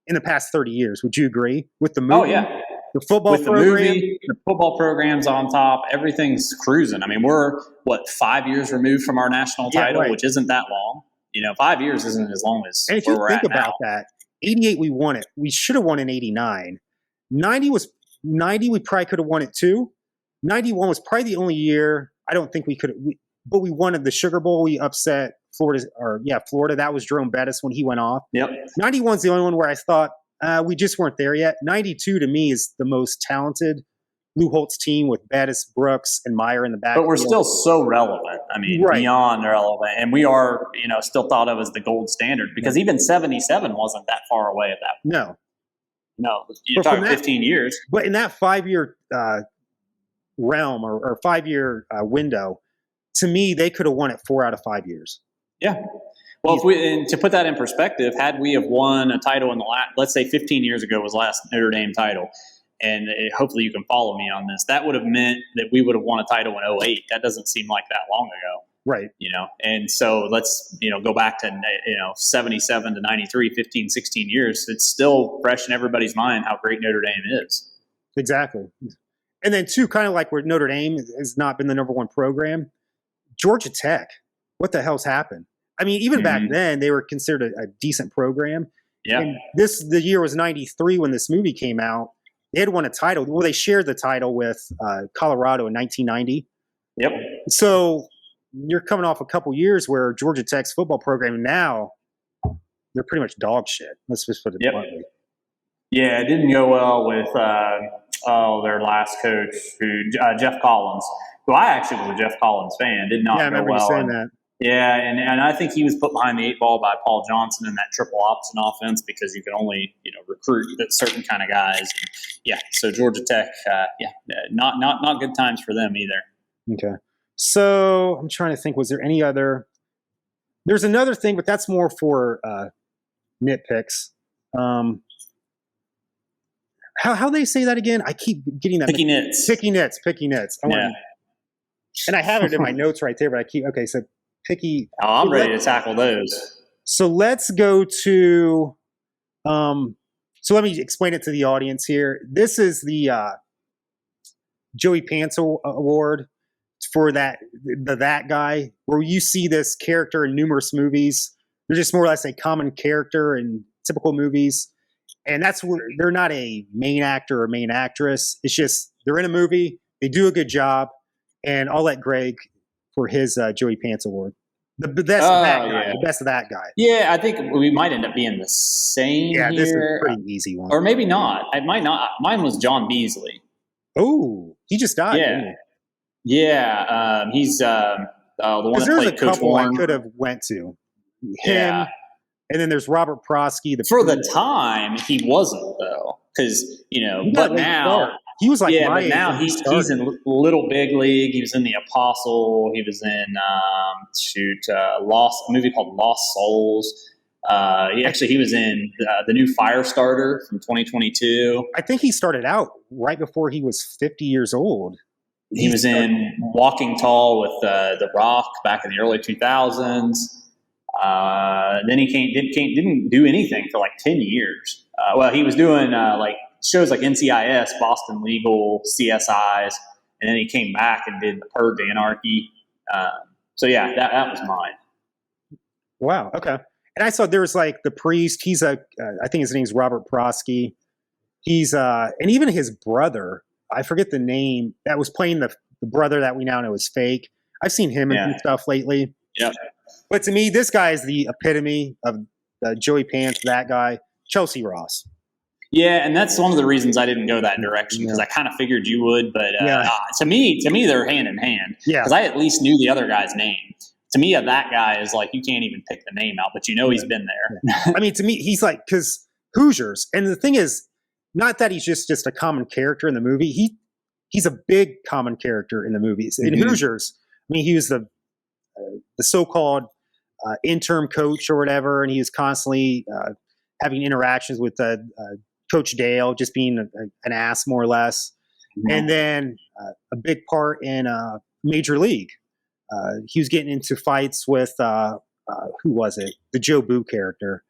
in the past 30 years. Would you agree with the movie? Oh, yeah. The football with program? The movie, the football program's on top. Everything's cruising. I mean, we're, 5 years removed from our national title, right, which isn't that long. 5 years isn't as long as and if you think about that, 88 we won it. We should have won in 89. 90 we probably could have won it too. 91 was probably the only year I don't think we could, but we won the Sugar Bowl. We upset Florida. That was Jerome Bettis when he went off. Yep. 91's the only one where I thought we just weren't there yet. 92 to me is the most talented Lou Holtz team with Bettis, Brooks, and Meyer in the back. But we're still so relevant. I mean, right, beyond relevant, and we are, still thought of as the gold standard because even 77 wasn't that far away at that point. No, you're talking 15 years. But in that 5-year realm or 5-year window, to me, they could have won it 4 out of 5 years. Yeah. Well, to put that in perspective, had we have won a title in the last, let's say 15 years ago was the last Notre Dame title, and hopefully you can follow me on this, that would have meant that we would have won a title in 08. That doesn't seem like that long ago. Right. And so let's, go back to, 77 to 93, 15, 16 years. It's still fresh in everybody's mind how great Notre Dame is. Exactly. And then, too, kind of like where Notre Dame has not been the number one program, Georgia Tech, what the hell's happened? I mean, even back then, they were considered a decent program. Yeah. And the year was 93 when this movie came out. They had won a title. Well, they shared the title with Colorado in 1990. Yep. So you're coming off a couple years where Georgia Tech's football program now, they're pretty much dog shit. Let's just put it bluntly. Yeah, it didn't go well with their last coach, Jeff Collins, who I actually was a Jeff Collins fan. Did not go well. Yeah, I remember you saying that. Yeah, and I think he was put behind the 8 ball by Paul Johnson in that triple option offense because you can only recruit certain kind of guys. And so Georgia Tech, not good times for them either. Okay, so I'm trying to think. Was there any other? There's another thing, but that's more for nitpicks. How they say that again? I keep getting that. Picky nits. Picky nits. And I have it in my notes right there, but so picky. Oh, I'm ready to tackle those. So let's go to, so let me explain it to the audience here. This is the Joey Pants Award for that guy, where you see this character in numerous movies. They're just more or less a common character in typical movies. And that's where they're not a main actor or main actress. It's just they're in a movie, they do a good job, and I'll let Gregg for his Joey Pants Award. The best of that guy. Yeah. The best of that guy. Yeah, I think we might end up being the same. Yeah, here. This is a pretty easy one. Or maybe not. I might not. Mine was John Beasley. Oh, he just died. Yeah. Yeah. He's the one that played Coach couple Warren. I could have went to. Him. And then there's Robert Prosky. For the time, he wasn't, though. Because, but now. He was like, but now he's in Little Big League. He was in The Apostle. He was in a movie called Lost Souls. He was in the new Firestarter from 2022. I think he started out right before he was 50 years old. He was in Walking Tall with The Rock back in the early 2000s. Then he didn't do anything for like 10 years. He was doing shows like NCIS, Boston Legal, CSIs, and then he came back and did The Purge Anarchy. That was mine. Wow. Okay. And I saw there was like the priest. He's I think his name's Robert Prosky. He's and even his brother, I forget the name, that was playing the brother that we now know is fake. I've seen him and stuff lately. Yep. But to me, this guy is the epitome of Joey Pants, that guy, Chelsea Ross. Yeah, and that's one of the reasons I didn't go that direction, because I kind of figured you would. But to me, they're hand in hand. Yeah, because I at least knew the other guy's name. To me, that guy is like, you can't even pick the name out, but he's been there. I mean, to me, he's like, because Hoosiers. And the thing is, not that he's just a common character in the movie. He's a big common character in the movies. In Hoosiers, I mean, he was the so-called interim coach or whatever, and he was constantly having interactions with Coach Dale, just being an ass more or less. And then a big part in Major League. He was getting into fights with who was it? The Joe Boo character,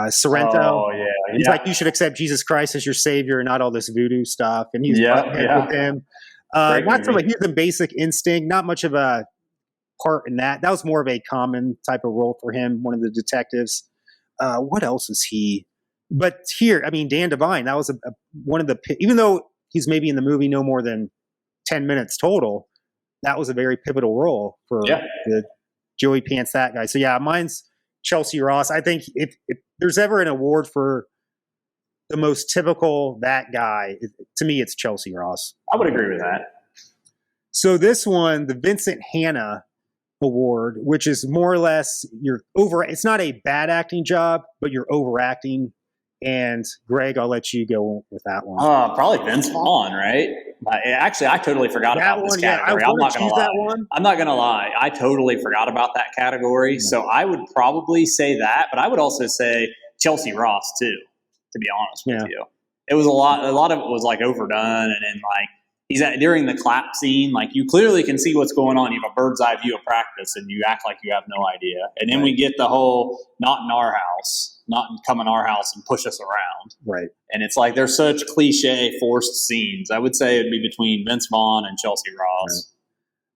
Sorrento. Oh yeah, he's like, you should accept Jesus Christ as your savior and not all this voodoo stuff. And he's with him. Not so much. He's in Basic Instinct. Not much of a part in that. That was more of a common type of role for him. One of the detectives. What else is he? But here, I mean, Dan Devine. That was one of the. Even though he's maybe in the movie no more than 10 minutes total, that was a very pivotal role for the Joey Pants that guy. So yeah, mine's Chelsea Ross. I think if there's ever an award for the most typical that guy, to me it's Chelsea Ross. I would agree with that. So this one, the Vincent Hanna Award, which is more or less it's not a bad acting job, but you're overacting. And Greg, I'll let you go with that one. Probably Vince Vaughn, right? Actually, I totally forgot about this category. I'm not going to lie. I'm not going to lie. I totally forgot about that category. So I would probably say that, but I would also say Chelsea Ross too, to be honest with you. It was a lot of it was like overdone. And then like during the clap scene, like you clearly can see what's going on. You have a bird's eye view of practice and you act like you have no idea. And then we get the whole not in our house. Not come in our house and push us around. Right. And it's like there's such cliche forced scenes. I would say it'd be between Vince Vaughn and Chelsea Ross.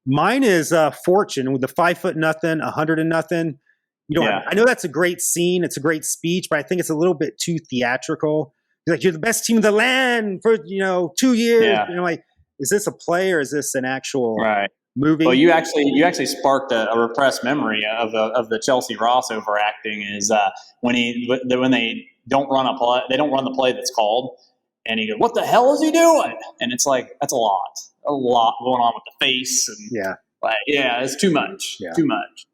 Right. Mine is Fortune with the 5'0", 100. I know that's a great scene. It's a great speech, but I think it's a little bit too theatrical. Like, you're the best team in the land for 2 years. Yeah. Like, is this a play or is this an actual movie? Well, you actually sparked a repressed memory of the Chelsea Ross overacting. Is when they don't run the play that's called, and he goes, "What the hell is he doing?" And it's like that's a lot going on with the face, and it's too much, too much.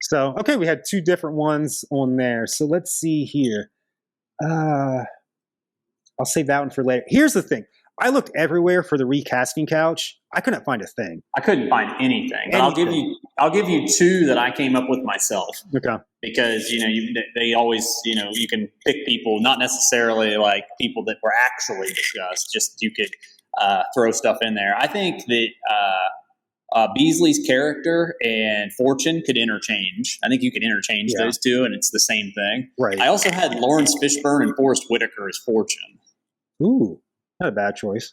So okay, we had two different ones on there. So let's see here. I'll save that one for later. Here's the thing. I looked everywhere for the recasting couch. I couldn't find a thing. I couldn't find anything. But I'll give you two that I came up with myself. Okay. Because they always you can pick people, not necessarily like people that were actually discussed. Just you could throw stuff in there. I think that Beasley's character and Fortune could interchange. I think you could interchange those two, and it's the same thing. Right. I also had Lawrence Fishburne and Forrest Whitaker as Fortune. Ooh. Not a bad choice.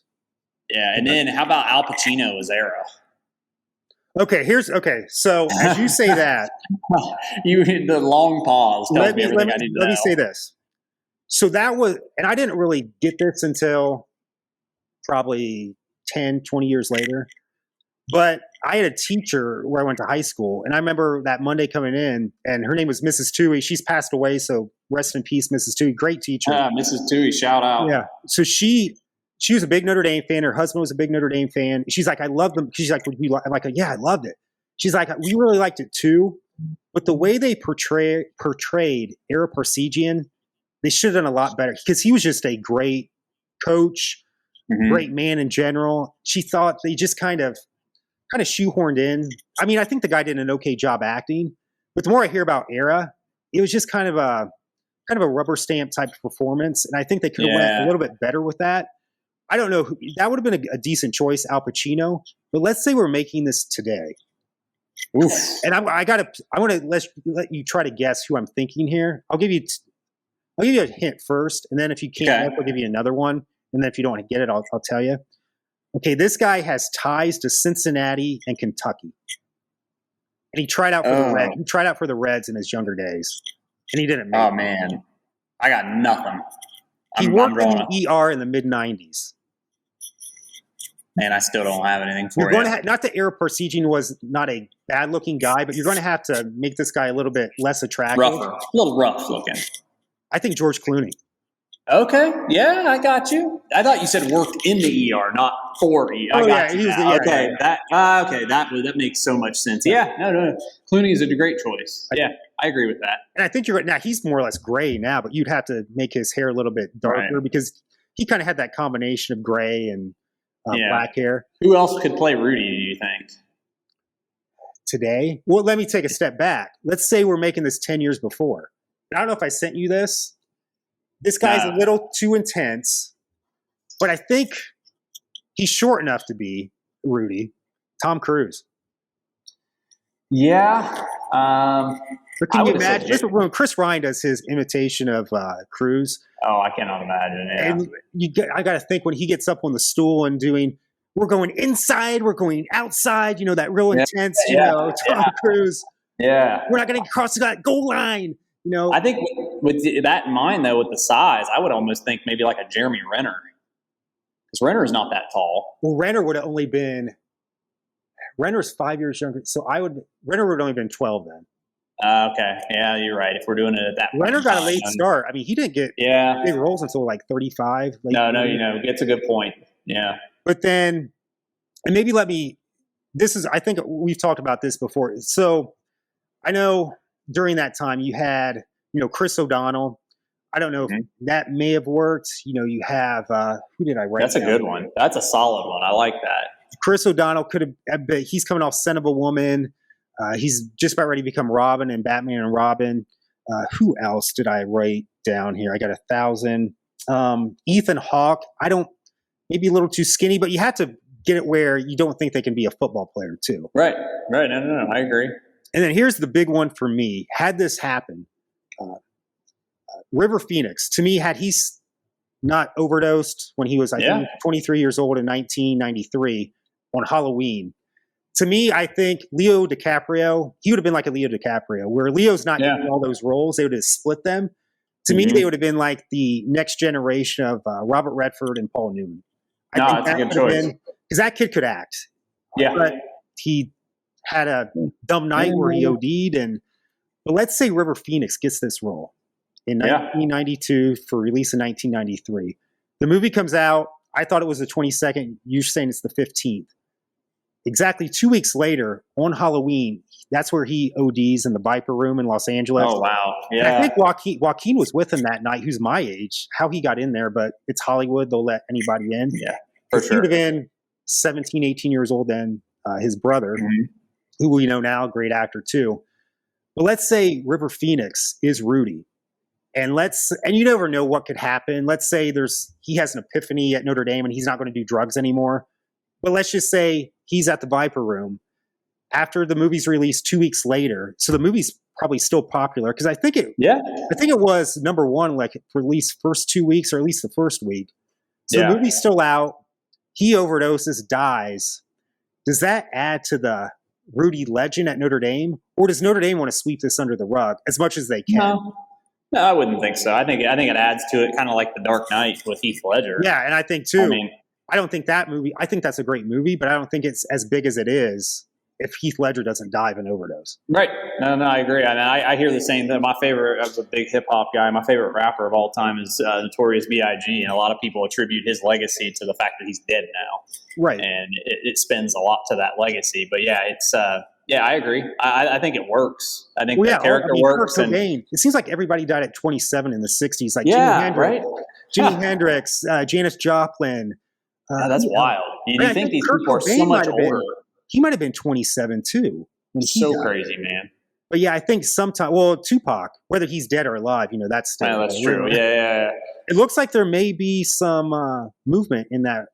Yeah, and then how about Al Pacino as Era? Okay. So as you say that, the long pause tells me everything I need to know. Let me say this. So that was, and I didn't really get this until probably 10, 20 years later. But I had a teacher where I went to high school, and I remember that Monday coming in, and her name was Mrs. Toohey. She's passed away, so rest in peace, Mrs. Toohey. Great teacher. Mrs. Toohey, shout out. Yeah. So she was a big Notre Dame fan. Her husband was a big Notre Dame fan. She's like, I love them. She's like, I'm like, yeah, I loved it. She's like, we really liked it too. But the way they portrayed Ara Parsegian, they should have done a lot better because he was just a great coach, great man in general. She thought they just kind of shoehorned in. I mean, I think the guy did an okay job acting, but the more I hear about Ara, it was just kind of a rubber stamp type of performance. And I think they could have went a little bit better with that. I don't know. That would have been a decent choice, Al Pacino. But let's say we're making this today. Oof. And I want to let you try to guess who I'm thinking here. I'll give you a hint first, and then if you can't, I'll give you another one. And then if you don't want to get it, I'll tell you. Okay, this guy has ties to Cincinnati and Kentucky, and he tried out for the Reds. He tried out for the Reds in his younger days, and he didn't make it. Oh man, I got nothing. He worked in the ER in the mid-'90s. Man, I still don't have anything for you. Not that Ara Parsegian was not a bad-looking guy, but you're going to have to make this guy a little bit less attractive. A little rough looking. I think George Clooney. Okay, yeah, I got you. I thought you said worked in the ER, not for ER. I got you. Okay, that makes so much sense. Yeah, no. Clooney is a great choice. Yeah, I agree with that. And I think you're right. Now he's more or less gray now, but you'd have to make his hair a little bit darker because he kind of had that combination of gray and black hair. Who else could play Rudy, do you think? Today? Well, let me take a step back. Let's say we're making this 10 years before. I don't know if I sent you this. This guy's a little too intense, but I think he's short enough to be Rudy. Tom Cruise. Yeah. But can you imagine? Listen, when Chris Ryan does his imitation of Cruise. Oh, I cannot imagine. Yeah. And I got to think when he gets up on the stool and doing, we're going inside, we're going outside, that real intense, Tom Cruise. Yeah. We're not going to cross that goal line. I think with that in mind, though, with the size, I would almost think maybe like a Jeremy Renner. Because Renner is not that tall. Well, Renner would have only been, Renner's 5 years younger. So Renner would have only been 12 then. Okay. Yeah, you're right. If we're doing it at that point. Renner got a late start. I mean, he didn't get big roles until like 35. It's a good point. Yeah. But then, and maybe I think we've talked about this before. So I know during that time you had, Chris O'Donnell. I don't know if that may have worked. You have, who did I write? That's a good one. That's a solid one. I like that. Chris O'Donnell could have, he's coming off Son of a Woman. He's just about ready to become Robin and Batman and Robin. Who else did I write down here? I got 1,000. Ethan Hawke. Maybe a little too skinny, but you have to get it where you don't think they can be a football player too. Right. No, I agree. And then here's the big one for me. Had this happen, River Phoenix, to me, had he not overdosed when he was, I think, 23 years old in 1993 on Halloween, to me, I think Leo DiCaprio, he would have been like a Leo DiCaprio, where Leo's not getting all those roles. They would have split them. To me, they would have been like the next generation of Robert Redford and Paul Newman. I think that's a good choice. Because that kid could act. Yeah. But he had a dumb night where he OD'd. But let's say River Phoenix gets this role in 1992 for release in 1993. The movie comes out. I thought it was the 22nd. You're saying it's the 15th. Exactly 2 weeks later, on Halloween, that's where he ODs in the Viper Room in Los Angeles. Oh, wow. Yeah. And I think Joaquin was with him that night, who's my age, how he got in there, but it's Hollywood. They'll let anybody in. Yeah, for sure. He would have been 17, 18 years old then, his brother, who we know now, great actor too. But let's say River Phoenix is Rudy. And you never know what could happen. Let's say he has an epiphany at Notre Dame and he's not going to do drugs anymore. But let's just say he's at the Viper Room after the movie's released 2 weeks later. So the movie's probably still popular because I think it was number one, like for at least first 2 weeks or at least the first week. So the movie's still out. He overdoses, dies. Does that add to the Rudy legend at Notre Dame, or does Notre Dame want to sweep this under the rug as much as they can? No, I wouldn't think so. I think it adds to it, kind of like The Dark Knight with Heath Ledger. Yeah, and I think too. I don't think that movie. I think that's a great movie, but I don't think it's as big as it is if Heath Ledger doesn't die of an overdose. Right. No, I agree. I hear the same thing. My favorite, as a big hip hop guy, my favorite rapper of all time is Notorious B.I.G., and a lot of people attribute his legacy to the fact that he's dead now. Right. And it spends a lot to that legacy. But yeah, it's I agree. I think it works. I think the character works. It seems like everybody died at 27 in the 60s. Like Jimi Hendrix, Janis Joplin. That's wild. You think these people are so much older. He might have been 27 too. It's so crazy, man. But yeah, I think Tupac, whether he's dead or alive, that's still. That's true. Yeah. It looks like there may be some movement in that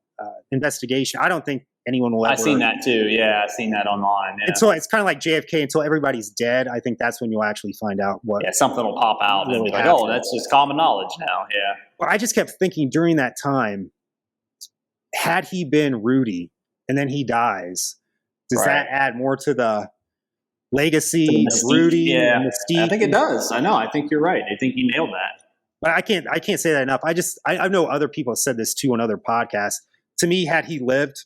investigation. I don't think anyone will ever. I've seen that too. Yeah, I've seen that online. Yeah. And so it's kind of like JFK. Until everybody's dead, I think that's when you'll actually find out what. Yeah, something will pop out and be like, oh, that's just common knowledge now. Yeah. Well, I just kept thinking during that time, had he been Rudy and then he dies, does that add more to the legacy of Rudy? Yeah, I think it does. I know. I think you're right. I think you nailed that. But I can't say that enough. I know other people have said this too on other podcasts. To me, had he lived,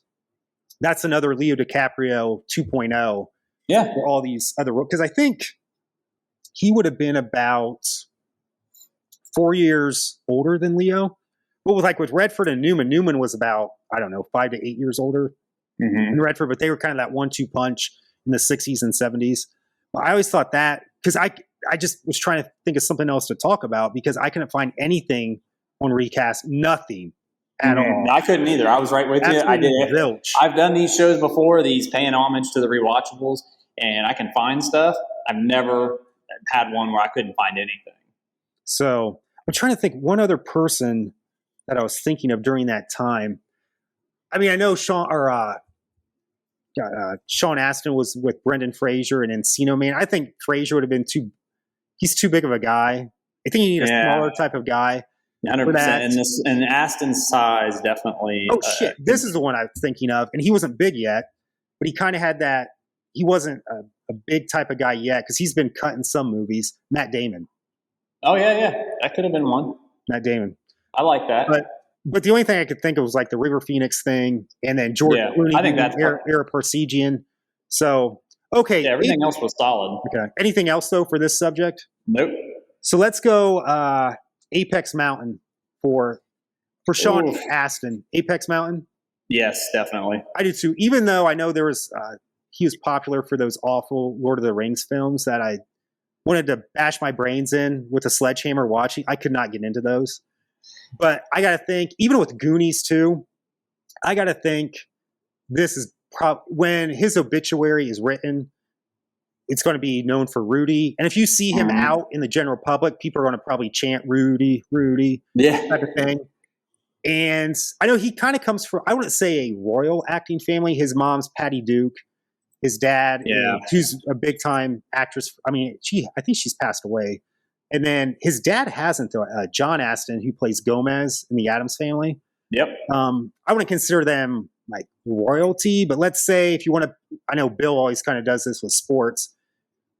that's another Leo DiCaprio 2.0. Yeah. For all these other, because I think he would have been about 4 years older than Leo. But with Redford and Newman was about, I don't know, 5 to 8 years older than Redford, but they were kind of that 1-2 punch in the 60s and 70s. Well, I always thought that, because I just was trying to think of something else to talk about, because I couldn't find anything on Recast, nothing at all. I couldn't either. I was right with you. I did. Zilch. I've done these shows before, these paying homage to the rewatchables, and I can find stuff. I've never had one where I couldn't find anything. So I'm trying to think one other person that I was thinking of during that time. I mean, I know Sean Astin was with Brendan Fraser and Encino Man. I think Fraser would have been he's too big of a guy. I think you need a smaller type of guy. 100%. And Astin's size definitely. Oh, shit. This is the one I was thinking of. And he wasn't big yet, but he kind of had that. He wasn't a big type of guy yet, because he's been cut in some movies. Matt Damon. Oh, yeah. That could have been one. Matt Damon. I like that. But the only thing I could think of was like the River Phoenix thing, and then George Clooney, I think that's Era Parsegian. So, okay. Yeah, everything else was solid. Okay. Anything else, though, for this subject? Nope. So let's go Apex Mountain for Sean Astin. Apex Mountain? Yes, definitely. I do too. Even though I know there was he was popular for those awful Lord of the Rings films that I wanted to bash my brains in with a sledgehammer watching. I could not get into those. But I got to think, even with Goonies too, I got to think this is when his obituary is written, it's going to be known for Rudy. And if you see him out in the general public, people are going to probably chant Rudy, type of thing. And I know he kind of comes from, I wouldn't say a royal acting family. His mom's Patty Duke. His dad, who's a big time actress. I mean, I think she's passed away. And then his dad hasn't, though. John Astin, who plays Gomez in the Addams Family. Yep. I wouldn't consider them like royalty, but let's say if you want to, I know Bill always kind of does this with sports.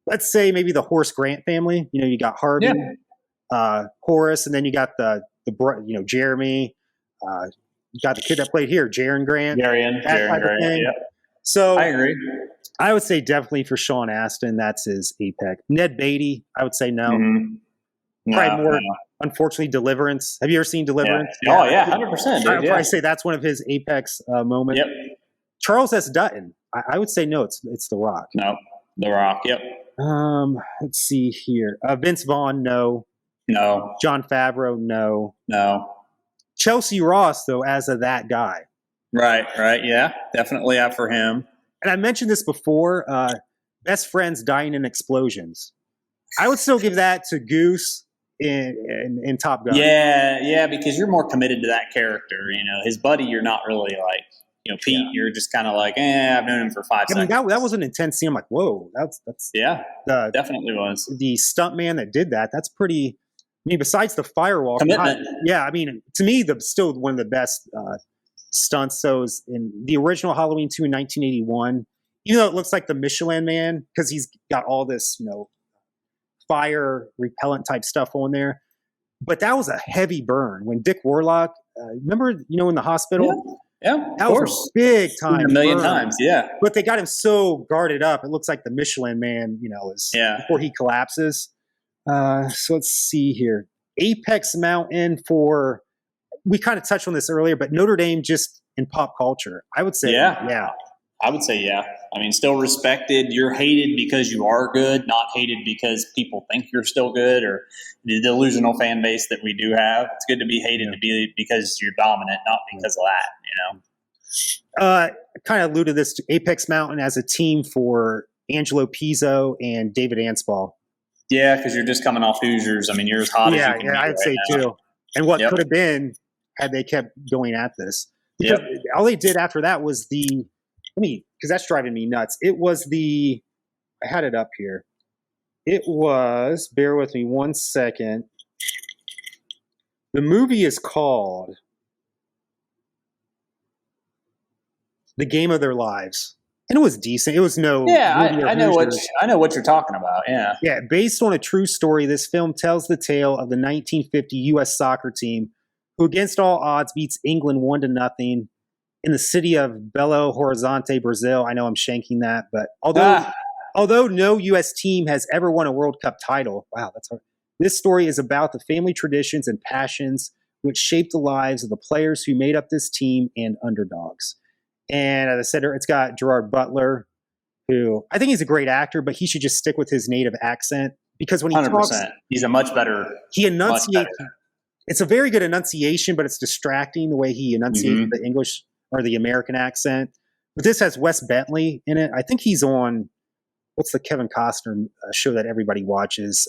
Let's say maybe the Horace Grant family. You know, you got Harvey, Horace, and then you got the Jeremy. You got the kid that played here, Jaron Grant. Jaron Grant. Yeah. So I agree. I would say definitely for Sean Astin, that's his apex. Ned Beatty, I would say no. Probably more, unfortunately, Deliverance. Have you ever seen Deliverance? Yeah. Oh, yeah, 100%. Dude, I would probably say that's one of his apex moments. Yep. Charles S. Dutton, I would say no, it's The Rock. No, The Rock, yep. Let's see here. Vince Vaughn, no. No. Jon Favreau, no. No. Chelsea Ross, though, as of that guy. Right, yeah. Definitely out for him. And I mentioned this before, best friends dying in explosions. I would still give that to Goose in Top Gun. Yeah, because you're more committed to that character. You know, his buddy, you're not really like, Pete, you're just kind of like, I've known him for 5 seconds. I mean, that was an intense scene. I'm like, whoa, that's definitely was. The stuntman that did that, that's pretty, I mean, besides the firewall. Commitment. I mean, to me, still one of the best stunts. So is in the original Halloween 2 in 1981, even though it looks like the Michelin Man, because he's got all this, fire repellent type stuff on there. But that was a heavy burn when Dick Warlock, remember, in the hospital? Yeah, that was a big time. A million times, yeah. But they got him so guarded up. It looks like the Michelin Man, is before he collapses. So let's see here. Apex Mountain we kind of touched on this earlier, but Notre Dame just in pop culture. I would say, yeah. I would say, yeah. I mean, still respected. You're hated because you are good, not hated because people think you're still good, or the delusional fan base that we do have. It's good to be hated because you're dominant, not because of that, I kind of alluded this to Apex Mountain as a team for Angelo Pizzo and David Anspaugh. Yeah, because you're just coming off Hoosiers. I mean, you're as hot as you can be I'd say now. too. And what could have been had they kept going at this. Because all they did after that was because that's driving me nuts. It was I had it up here. It was, bear with me 1 second. The movie is called The Game of Their Lives. And it was decent. It was no. Yeah, I know what you're talking about. Yeah. Yeah. Based on a true story, this film tells the tale of the 1950 U.S. soccer team who, against all odds, beats England 1-0 in the city of Belo Horizonte, Brazil. I know I'm shanking that, but although no U.S. team has ever won a World Cup title, wow, that's hard. This story is about the family traditions and passions which shaped the lives of the players who made up this team and underdogs. And as I said, it's got Gerard Butler, who I think he's a great actor, but he should just stick with his native accent because when he 100%. talks, he's a much better. He enunciates. It's a very good enunciation, but it's distracting the way he enunciates the English or the American accent. But this has Wes Bentley in it. I think he's on what's the Kevin Costner show that everybody watches?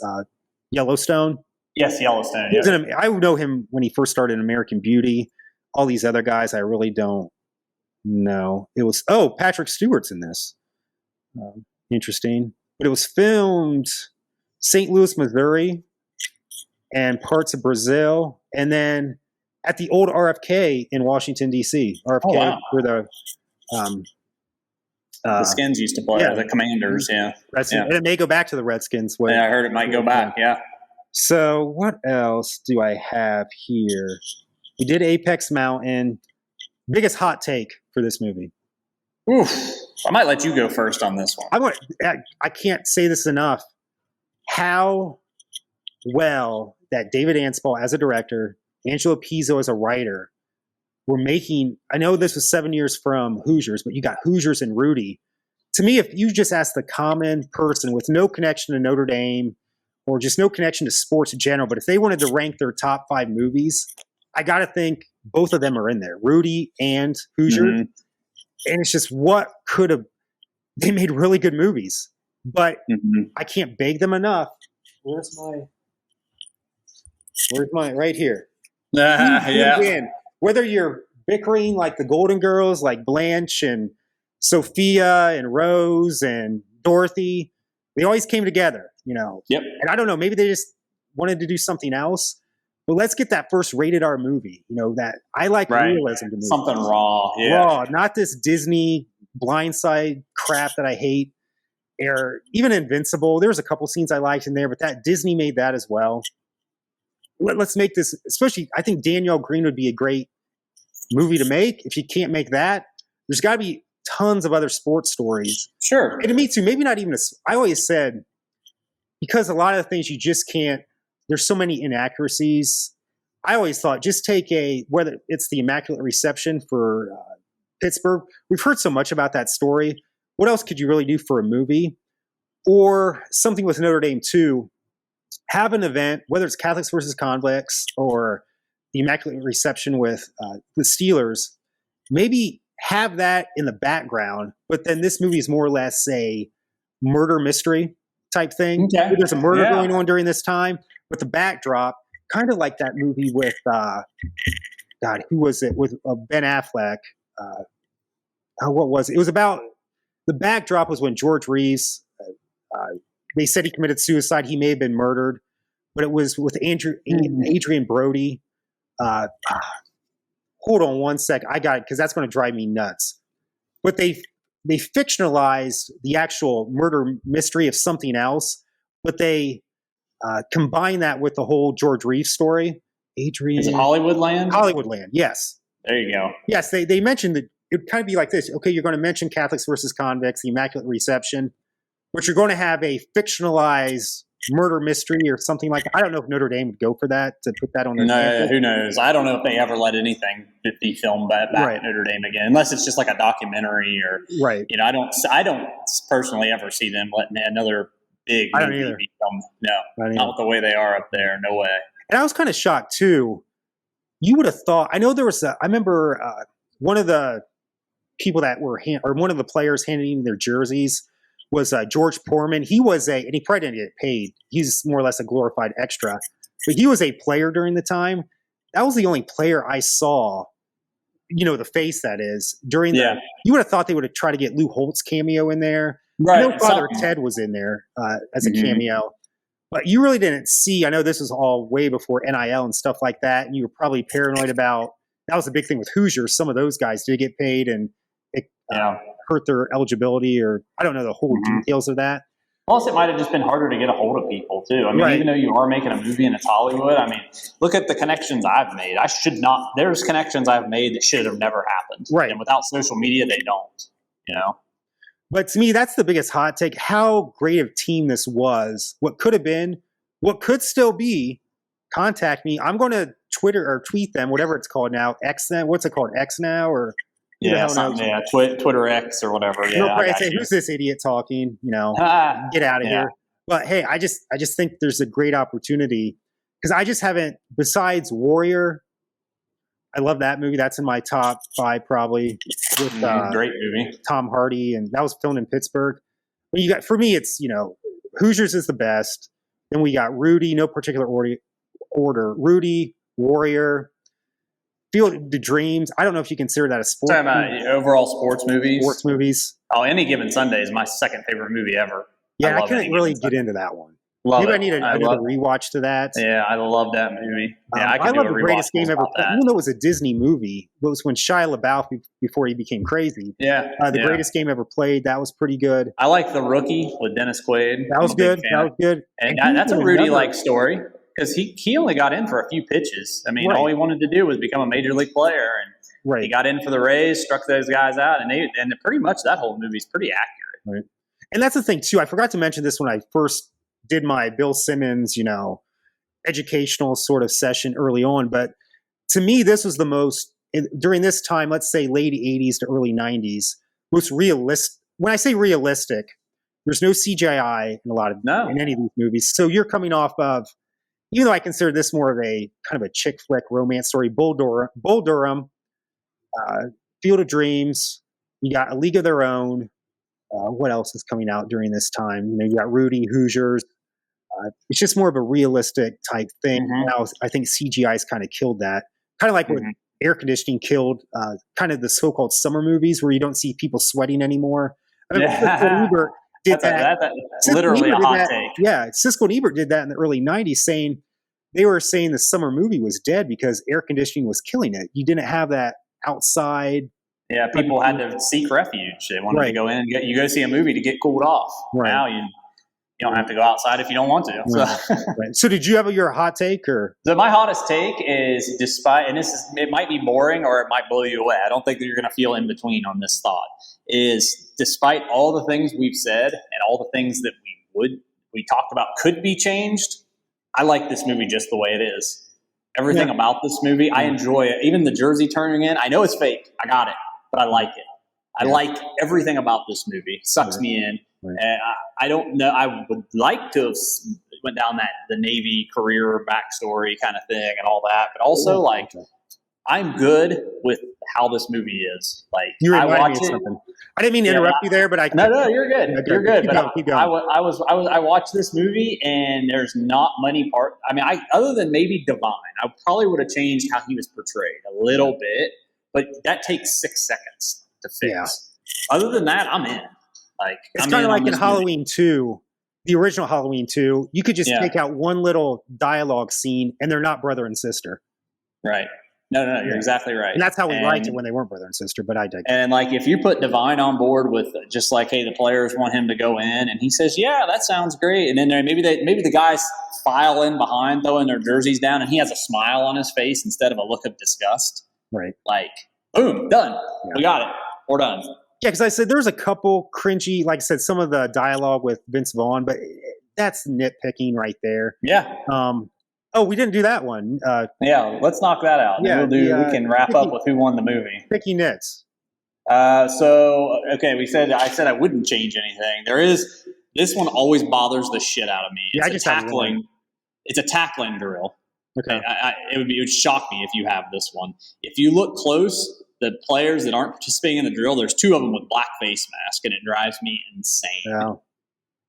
Yellowstone. Yes, Yellowstone. Yeah. I know him when he first started in American Beauty. All these other guys, I really don't know. It was Patrick Stewart's in this. Interesting, but it was filmed St. Louis, Missouri, and parts of Brazil, and then at the old RFK in Washington D.C. RFK where the Skins used to play, the Commanders, and it may go back to the Redskins. I heard it might go back. Yeah. So what else do I have here? We did Apex Mountain. Biggest hot take for this movie. Oof. I might let you go first on this one. I can't say this enough. How well that David Anspaugh as a director, Angelo Pizzo as a writer, were making. I know this was 7 years from Hoosiers, but you got Hoosiers and Rudy. To me, if you just ask the common person with no connection to Notre Dame or just no connection to sports in general, but if they wanted to rank their top 5 movies, I got to think both of them are in there, Rudy and Hoosier. Mm-hmm. And it's just what could have – they made really good movies. But I can't beg them enough. Where's my – right here. Again, whether you're bickering like the Golden Girls, like Blanche and Sophia and Rose and Dorothy, they always came together, you know. Yep. And I don't know, maybe they just wanted to do something else. But let's get that first rated R movie, you know, that I like realism to movies. Something raw. Yeah. Raw, not this Disney blindside crap that I hate. Or even Invincible. There was a couple scenes I liked in there, but that Disney made that as well. Let's make this, especially, I think Danielle Green would be a great movie to make. If you can't make that, there's got to be tons of other sports stories. Sure. And to me too, maybe not even I always said, because a lot of the things you just can't, there's so many inaccuracies. I always thought just take whether it's the Immaculate Reception for Pittsburgh. We've heard so much about that story. What else could you really do for a movie? Or something with Notre Dame too. Have an event, whether it's Catholics versus Convicts or the Immaculate Reception with the Steelers, maybe have that in the background, but then this movie is more or less a murder mystery type thing. Okay. There's a murder going on during this time, but the backdrop, kind of like that movie with, who was it? With Ben Affleck. What was it? It was about, the backdrop was when George Reeves, they said he committed suicide. He may have been murdered, but it was with Adrian Brody. Hold on one sec. I got it because that's going to drive me nuts. But they fictionalized the actual murder mystery of something else, but they combine that with the whole George Reeves story. Adrian, is it Hollywoodland? Hollywoodland, yes. There you go. Yes, they mentioned that it would kind of be like this. Okay, you're going to mention Catholics versus Convicts, the Immaculate Reception, but you're going to have a fictionalized murder mystery or something like that. I don't know if Notre Dame would go for that, to put that on their campus. Who knows? I don't know if they ever let anything be filmed back at Notre Dame again, unless it's just like a documentary or you know. I don't personally ever see them letting another big movie be filmed. No, not with the way they are up there. No way. And I was kind of shocked too. You would have thought. I know there was. I remember one of the people that were one of the players handing their jerseys was George Poorman. He was and he probably didn't get paid. He's more or less a glorified extra, but he was a player during the time. That was the only player I saw, you know, the face that is during the, you would have thought they would have tried to get Lou Holtz cameo in there. Right. No, Father Ted was in there as a cameo, but you really didn't see, I know this was all way before NIL and stuff like that. And you were probably paranoid about, that was a big thing with Hoosiers. Some of those guys did get paid and it hurt their eligibility, or I don't know the whole details of that. Plus, it might have just been harder to get a hold of people too. I mean, even though you are making a movie and it's Hollywood, I mean, look at the connections I've made. There's connections I've made that should have never happened. Right. And without social media, they don't, you know? But to me, that's the biggest hot take. How great of a team this was. What could have been what could still be, contact me. I'm going to Twitter or tweet them, whatever it's called now. X then, what's it called? X now or Twitter X or whatever. Yeah, they'll probably say, "Who's this idiot talking?" Get out of here. But hey, I just think there's a great opportunity because I just haven't. Besides Warrior, I love that movie. That's in my top 5 probably. With great movie, Tom Hardy, and that was filmed in Pittsburgh. But you got, for me, it's Hoosiers is the best. Then we got Rudy, no particular order. Rudy, Warrior, Field of Dreams. I don't know if you consider that a sport. Talking about overall sports movies. Sports movies. Oh, Any Given Sunday is my second favorite movie ever. Yeah, I couldn't really get into that one. Maybe I need another rewatch to that. Yeah, I love that movie. Yeah, I love The Greatest Game Ever Played. Even though it was a Disney movie, it was when Shia LaBeouf, before he became crazy. Yeah. The Greatest Game Ever Played, that was pretty good. I like The Rookie with Dennis Quaid. That was good. And that's a Rudy-like story because he only got in for a few pitches. I mean, all he wanted to do was become a major league player, and he got in for the Rays, struck those guys out, and pretty much that whole movie is pretty accurate. Right. And that's the thing, too. I forgot to mention this when I first did my Bill Simmons, educational sort of session early on. But to me, this was the most, during this time, let's say late 80s to early 90s, most realistic. When I say realistic, there's no CGI in any of these movies. So you're coming off of, even though I consider this more of a kind of a chick flick romance story, Bull Durham, Field of Dreams, you got A League of Their Own. What else is coming out during this time? You got Rudy, Hoosiers. It's just more of a realistic type thing. Now, I think CGI's kind of killed that. Kind of like when air conditioning killed kind of the so-called summer movies where you don't see people sweating anymore. I mean, Siskel and Ebert did that. That's literally a hot take. Yeah, Siskel and Ebert did that in the early 90s, they were saying the summer movie was dead because air conditioning was killing it. You didn't have that outside. Yeah, people had to seek refuge. They wanted to go in and you go see a movie to get cooled off. Right. Now you don't have to go outside if you don't want to. Right. So did you have your hot take or? So my hottest take is it might be boring or it might blow you away. I don't think that you're going to feel in between on this thought. Is despite all the things we've said and all the things that we talked about could be changed, I like this movie just the way it is. Everything about this movie, I enjoy it. Even the jersey turning in, I know it's fake. I got it. But I like it. I like everything about this movie. It sucks me in. Right. I don't know. I would like to have went down the Navy career backstory kind of thing and all that. But also, I'm good with how this movie is. You remind me of something. I didn't mean to interrupt you there, but No, you're good. You're good. Keep going. I watched this movie, and there's not many parts. I mean, other than maybe Divine, I probably would have changed how he was portrayed a little bit. But that takes 6 seconds to fix. Yeah. Other than that, I'm in. It's kind of like in Halloween 2, the original Halloween 2. You could just take out one little dialogue scene, and they're not brother and sister. Right. No, you're exactly right. And that's how we liked it when they weren't brother and sister. But I digress. And if you put Divine on board with just hey, the players want him to go in, and he says, "Yeah, that sounds great," and then maybe the guys file in behind, throwing their jerseys down, and he has a smile on his face instead of a look of disgust. Right. Boom, done. Yeah. We got it. We're done. Yeah, because I said there's a couple cringy, like I said, some of the dialogue with Vince Vaughn, but that's nitpicking right there. Yeah. We didn't do that one. Let's knock that out. Yeah, we can wrap up with who won the movie. Picky nits. I said I wouldn't change anything. This one always bothers the shit out of me. It's a tackling drill. Okay. It would shock me if you have this one. If you look close, the players that aren't participating in the drill, there's 2 of them with black face masks, and it drives me insane.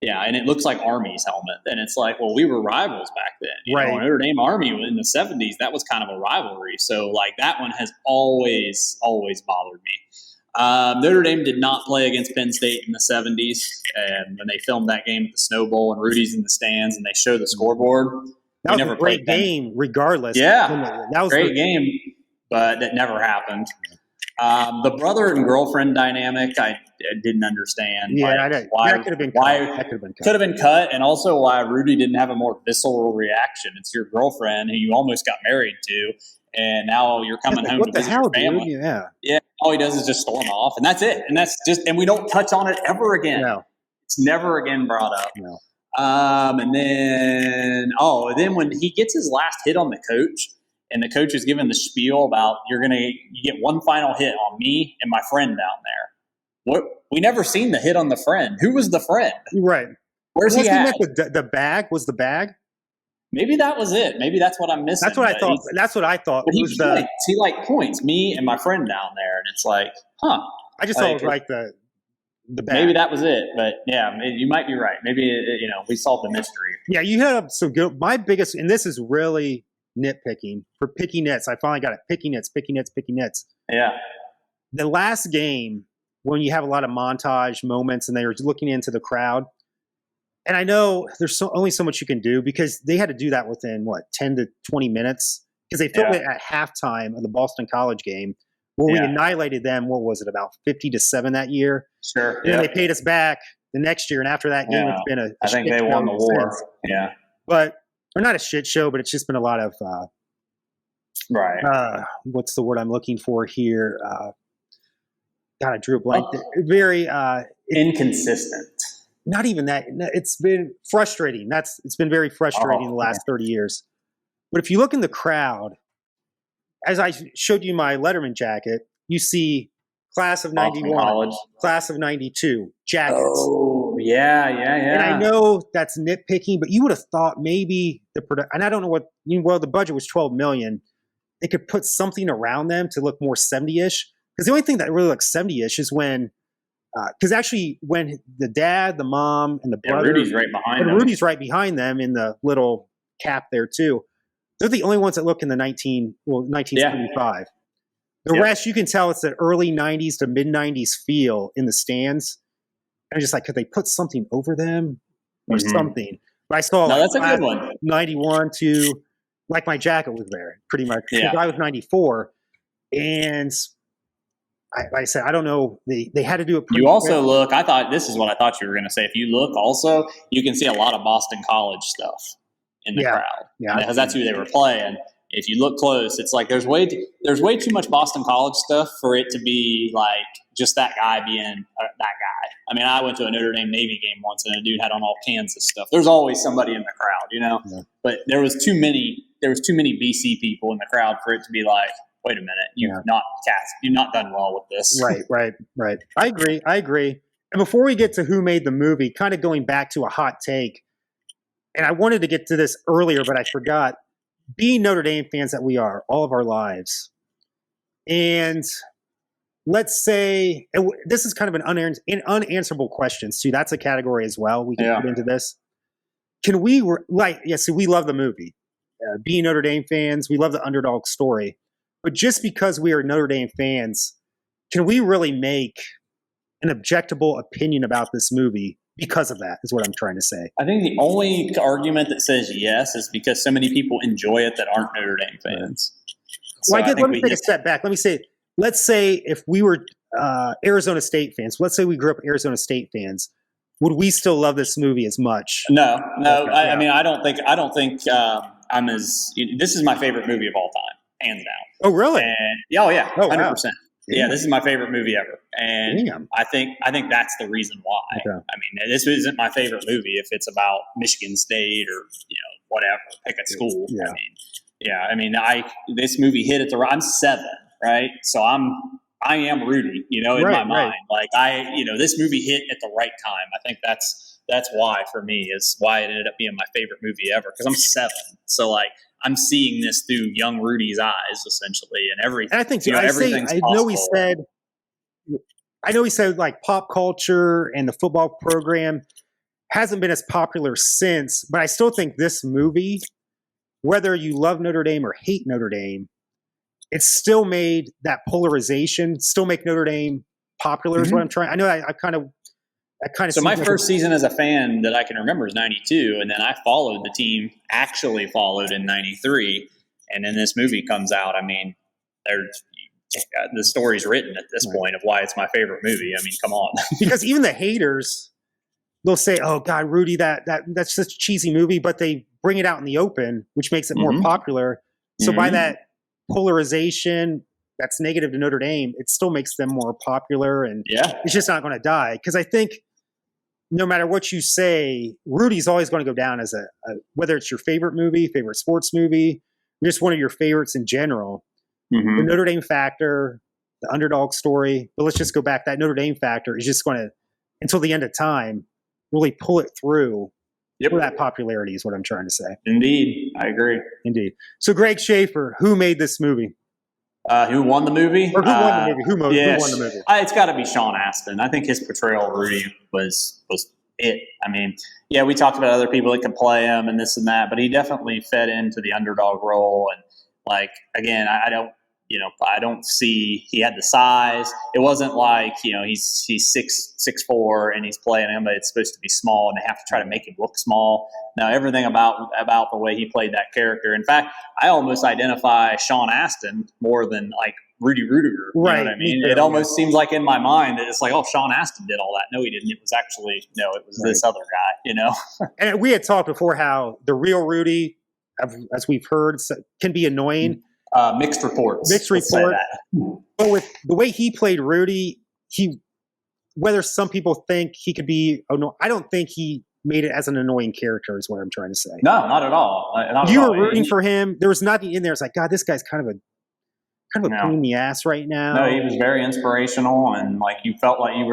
Yeah, and it looks like Army's helmet. And it's we were rivals back then. You know, Notre Dame Army in the 70s, that was kind of a rivalry. So, that one has always bothered me. Notre Dame did not play against Penn State in the 70s. And when they filmed that game at the Snow Bowl and Rudy's in the stands and they show the scoreboard, that was a great game, regardless. Yeah, that was a great game, but that never happened. The brother and girlfriend dynamic, I didn't understand. Yeah, that could have been cut. Could have been cut, and also why Rudy didn't have a more visceral reaction. It's your girlfriend who you almost got married to, and now you're coming home to visit your family. Dude? Yeah. All he does is just storm off, and that's it. And we don't touch on it ever again. No. It's never again brought up. No. And then when he gets his last hit on the coach, and the coach is giving the spiel about you get one final hit on me and my friend down there. We never seen the hit on the friend. Who was the friend? Right. Where's he at? The bag was the bag. Maybe that was it. Maybe that's what I'm missing. That's what I thought. That's what I thought. But he points me and my friend down there, and it's like, huh? I just thought it was like the bag. Maybe that was it. But yeah, you might be right. Maybe we solved the mystery. Yeah, you had up some good. My biggest, and this is really nitpicking for picky nits. I finally got it. Picky nits. Yeah. The last game when you have a lot of montage moments and they're looking into the crowd. And I know there's only so much you can do because they had to do that within 10 to 20 minutes because they filmed it at halftime of the Boston College game where we annihilated them. What was it, about 50-7 that year? Sure. And then they paid us back the next year. And after that game, it's been I think they won the war. Yeah. But or not a shit show, but it's just been a lot of what's the word I'm looking for here? God, I drew a blank. Very inconsistent. Not even that. It's been frustrating. It's been very frustrating the last 30 years. But if you look in the crowd, as I showed you my Letterman jacket, you see class of 91, class of 92 jackets. Oh, yeah. And I know that's nitpicking, but you would have thought maybe and I don't know the budget was $12 million. They could put something around them to look more 70-ish. Because the only thing that really looks 70-ish is when because actually, when the dad, the mom, and the brother, Rudy's right behind them in the little cap there too. They're the only ones that look in the 1975. The rest, you can tell it's the early 90s to mid 90s feel in the stands. And I'm just like, could they put something over them or something? But I saw that's a good one. 91 to like my jacket was there pretty much. Yeah. I was 94, and. Like I said, I don't know. They had to do it pretty You also quick. this is what I thought you were going to say. If you look also, you can see a lot of Boston College stuff in the crowd. Yeah. Because that's who they were playing. If you look close, it's like there's way too much Boston College stuff for it to be like just that guy being that guy. I mean, I went to a Notre Dame Navy game once and a dude had on all Kansas stuff. There's always somebody in the crowd, Yeah. But there was too many BC people in the crowd for it to be like, wait a minute, you've not done well with this. Right. I agree. And before we get to who made the movie, kind of going back to a hot take, and I wanted to get to this earlier, but I forgot. Being Notre Dame fans that we are all of our lives, and let's say this is kind of an unanswerable question too. That's a category as well. We can put into this. Can we we love the movie. Being Notre Dame fans, we love the underdog story. But just because we are Notre Dame fans, can we really make an objectable opinion about this movie because of that, is what I'm trying to say. I think the only argument that says yes is because so many people enjoy it that aren't Notre Dame fans. So let me take a step back. Let's say if we were Arizona State fans, let's say we grew up Arizona State fans, would we still love this movie as much? No. I mean, I don't think I'm as. This is my favorite movie of all time, hands down. Oh, really? And 100%. Wow. Yeah, this is my favorite movie ever, and I think that's the reason why. Okay. I mean, this isn't my favorite movie if it's about Michigan State or whatever, pick a school. Yeah. I mean, this movie hit at the right. I'm 7, right? So I am Rudy, in my mind. Like this movie hit at the right time. I think that's why for me is why it ended up being my favorite movie ever because I'm 7. So like. I'm seeing this through young Rudy's eyes, essentially, and everything. And I think I know he said like pop culture and the football program hasn't been as popular since, but I still think this movie, whether you love Notre Dame or hate Notre Dame, it's still made that polarization, still make Notre Dame popular. Is what I'm trying. I know I kind of. So my first season as a fan that I can remember is 92, and then I followed the team, actually followed in 93, and then this movie comes out. I mean, the story's written at this point of why it's my favorite movie. I mean, come on. Because even the haters, they'll say, oh, God, Rudy, that's such a cheesy movie, but they bring it out in the open, which makes it more popular. So by that polarization that's negative to Notre Dame, it still makes them more popular, and it's just not going to die. Because I think no matter what you say, Rudy's always going to go down as a whether it's your favorite movie, favorite sports movie, just one of your favorites in general. Mm-hmm. The Notre Dame factor, the underdog story, but let's just go back. That Notre Dame factor is just going to, until the end of time, really pull it through. Yep. For that popularity is what I'm trying to say. Indeed. I agree. Indeed. So Gregg Shaffer, who made this movie? Who won the movie? Or who won the movie? Who won the movie? It's got to be Sean Astin. I think his portrayal of Rudy was it. I mean, yeah, we talked about other people that could play him and this and that, but he definitely fed into the underdog role. And like, again, I don't see he had the size. It wasn't like, he's 6'4" and he's playing him, but it's supposed to be small and they have to try to make him look small. Now, everything about the way he played that character. In fact, I almost identify Sean Astin more than like Rudy Rudiger. You know what I mean? It almost seems like in my mind that it's like, oh, Sean Astin did all that. No, he didn't. It was actually, it was this other guy, And we had talked before how the real Rudy, as we've heard, can be annoying. Mixed reports. But with the way he played Rudy, whether some people think he could be, I don't think he made it as an annoying character is what I'm trying to say. No, not at all. You were rooting for him. There was nothing in there. It's like, God, this guy's kind of a pain in the ass right now. No, he was very inspirational, and like you felt like you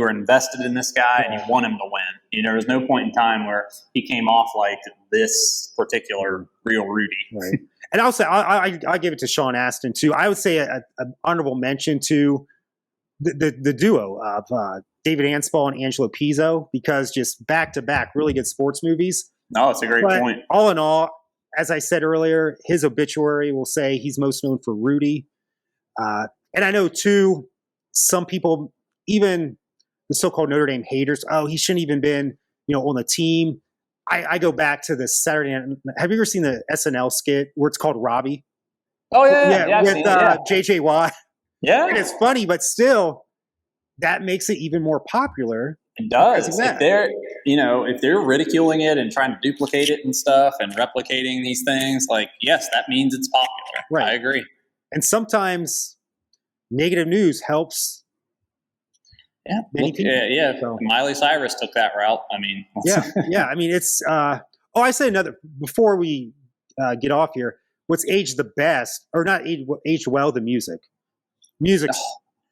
were invested in this guy, and you want him to win. There was no point in time where he came off like this particular real Rudy. Right. And I'll say I give it to Sean Astin too. I would say an honorable mention to the duo of David Anspaugh and Angelo Pizzo, because just back to back really good sports movies. No, it's a great point. All in all, as I said earlier, his obituary will say he's most known for Rudy. And I know too, some people, even the so-called Notre Dame haters, he shouldn't even been on the team. I go back to the Saturday night. Have you ever seen the SNL skit where it's called Robbie? Oh, yeah. With JJ Watt. Yeah. And it's funny, but still, that makes it even more popular. It does. If they're ridiculing it and trying to duplicate it and stuff and replicating these things, like, yes, that means it's popular. Right. I agree. And sometimes negative news helps. Yeah. So. Miley Cyrus took that route. I mean, yeah. I mean, it's. I say another before we get off here. What's aged the best, or not aged well? The music.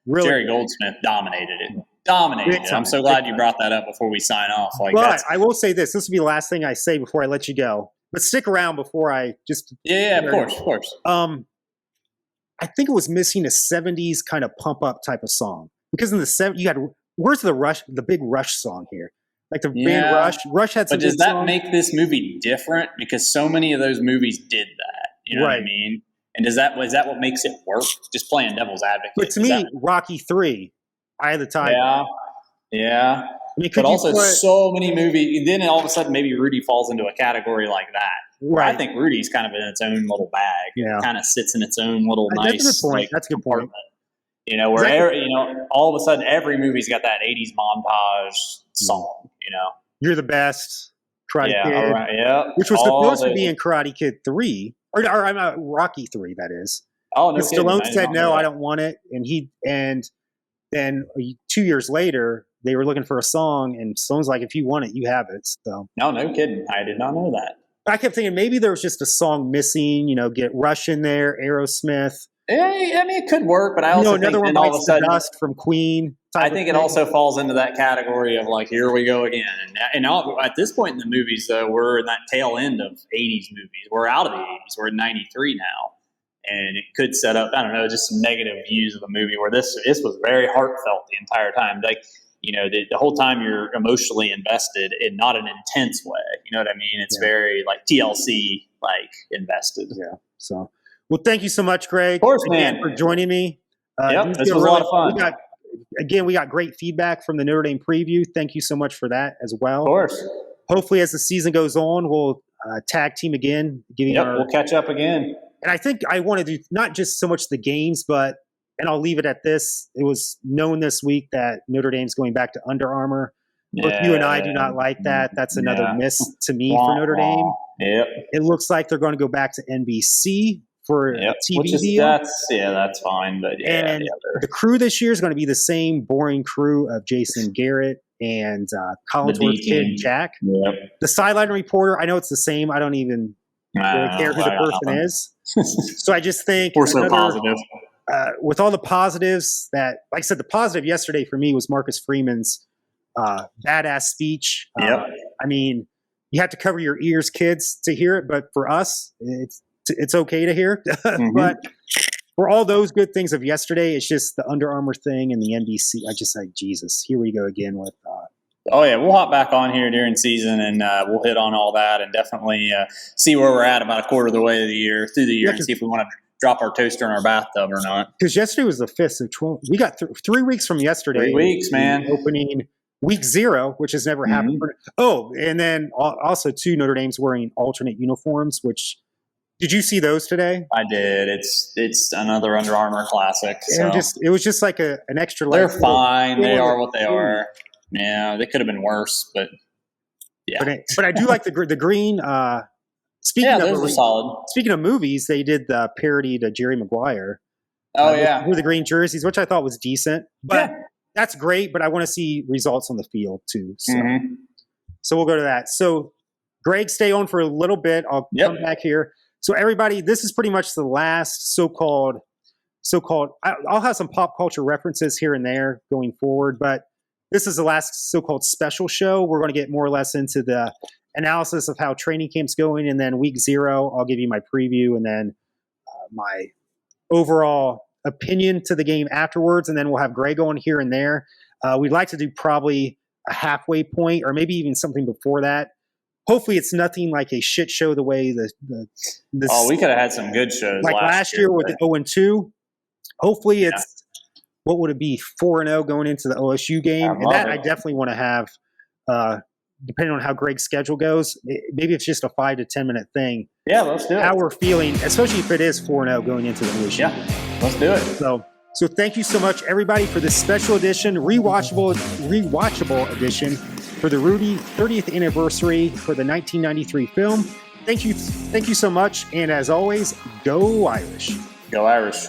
Really. Jerry Goldsmith dominated it. I'm so glad you brought that up before we sign off. But I will say this. This will be the last thing I say before I let you go. But stick around before I just. Yeah, of course. I think it was missing a 70s kind of pump up type of song. Because in the 70s, you had where's the big Rush song here? Like the band Rush. Rush had some. But does that make this movie different? Because so many of those movies did that. You know what I mean? And is that what makes it work? Just playing devil's advocate. But to me, Rocky 3, Eye of the Tiger. Yeah. I mean, but also so many movies. Then all of a sudden, maybe Rudy falls into a category like that. Right. I think Rudy's kind of in its own little bag. Yeah. It kind of sits in its own little nice. That's a good point. That's a good point. All of a sudden every movie's got that 80s montage song, You're the best, Karate Kid. All right, yeah. Which was supposed to be in Karate Kid 3. Or I'm not Rocky 3, that is. Oh, no. Stallone said, no, I don't want it. And then 2 years later, they were looking for a song, and Stallone's like, if you want it, you have it. So no kidding. I did not know that. I kept thinking maybe there was just a song missing, get Rush in there, Aerosmith. I mean, it could work, but I also another think one all of a sudden, Dust from Queen. I think it also falls into that category of like, here we go again. And at this point in the movies, though, we're in that tail end of 80s movies. We're out of the 80s. We're in 93 now. And it could set up, I don't know, just some negative views of the movie where this was very heartfelt the entire time. Like, the whole time you're emotionally invested in not an intense way. You know what I mean? It's very like TLC, like invested. Yeah. So, well, thank you so much, Gregg. Of course, man. For joining me. This was a lot of fun. We got great feedback from the Notre Dame preview. Thank you so much for that as well. Of course. Hopefully, as the season goes on, we'll tag team again. We'll catch up again. And I think I want to do not just so much the games, but, and I'll leave it at this, it was known this week that Notre Dame's going back to Under Armour. Both you and I do not like that. That's another miss to me for Notre Dame. Yep. It looks like they're going to go back to NBC for a TV deal. That's fine. But the crew this year is going to be the same boring crew of Jason Garrett and Collinsworth kid Jack. Yep. The sideline reporter, I know it's the same. I don't even really care who the person is. So I just think we're so positive. With all the positives that, like I said, the positive yesterday for me was Marcus Freeman's badass speech. Yep. I mean, you have to cover your ears, kids, to hear it, but for us, it's okay to hear. But for all those good things of yesterday, it's just the Under Armour thing and the NBC. I just like, Jesus, here we go again with. Oh yeah, we'll hop back on here during season and we'll hit on all that and definitely see where we're at about a quarter of the way through the year, and see if we want to drop our toaster in our bathtub or not. Because yesterday was the 5th, so 12. We got 3 weeks from yesterday. 3 weeks, man. Opening week 0, which has never happened. Oh, and then also too, Notre Dame's wearing alternate uniforms. Which did you see those today? I did. It's another Under Armour classic. So. It was just like an extra. They're fine. They are what they are. Yeah, they could have been worse, but yeah. But I do like the green. Those are solid. Speaking of movies, they did the parody to Jerry Maguire. Oh yeah, with the green jerseys, which I thought was decent. But that's great. But I want to see results on the field too. So, so we'll go to that. So, Gregg, stay on for a little bit. I'll come back here. So, everybody, this is pretty much the last so-called. I'll have some pop culture references here and there going forward, but this is the last so-called special show. We're going to get more or less into the analysis of how training camp's going, and then week 0, I'll give you my preview, and then my overall opinion to the game afterwards, and then we'll have Gregg on here and there. We'd like to do probably a halfway point, or maybe even something before that. Hopefully, it's nothing like a shit show the way we could have had some good shows like last year with the 0-2. Hopefully, it's what would it be 4-0 going into the OSU game, and that I definitely want to have. Depending on how Gregg's schedule goes, maybe it's just a 5 to 10 minute thing. Yeah, let's do it. How we're feeling, especially if it is 4-0 going into the OSU. Yeah, let's do it. So thank you so much, everybody, for this special edition, rewatchable edition for the Rudy 30th anniversary for the 1993 film. Thank you so much, and as always, go Irish. Go Irish.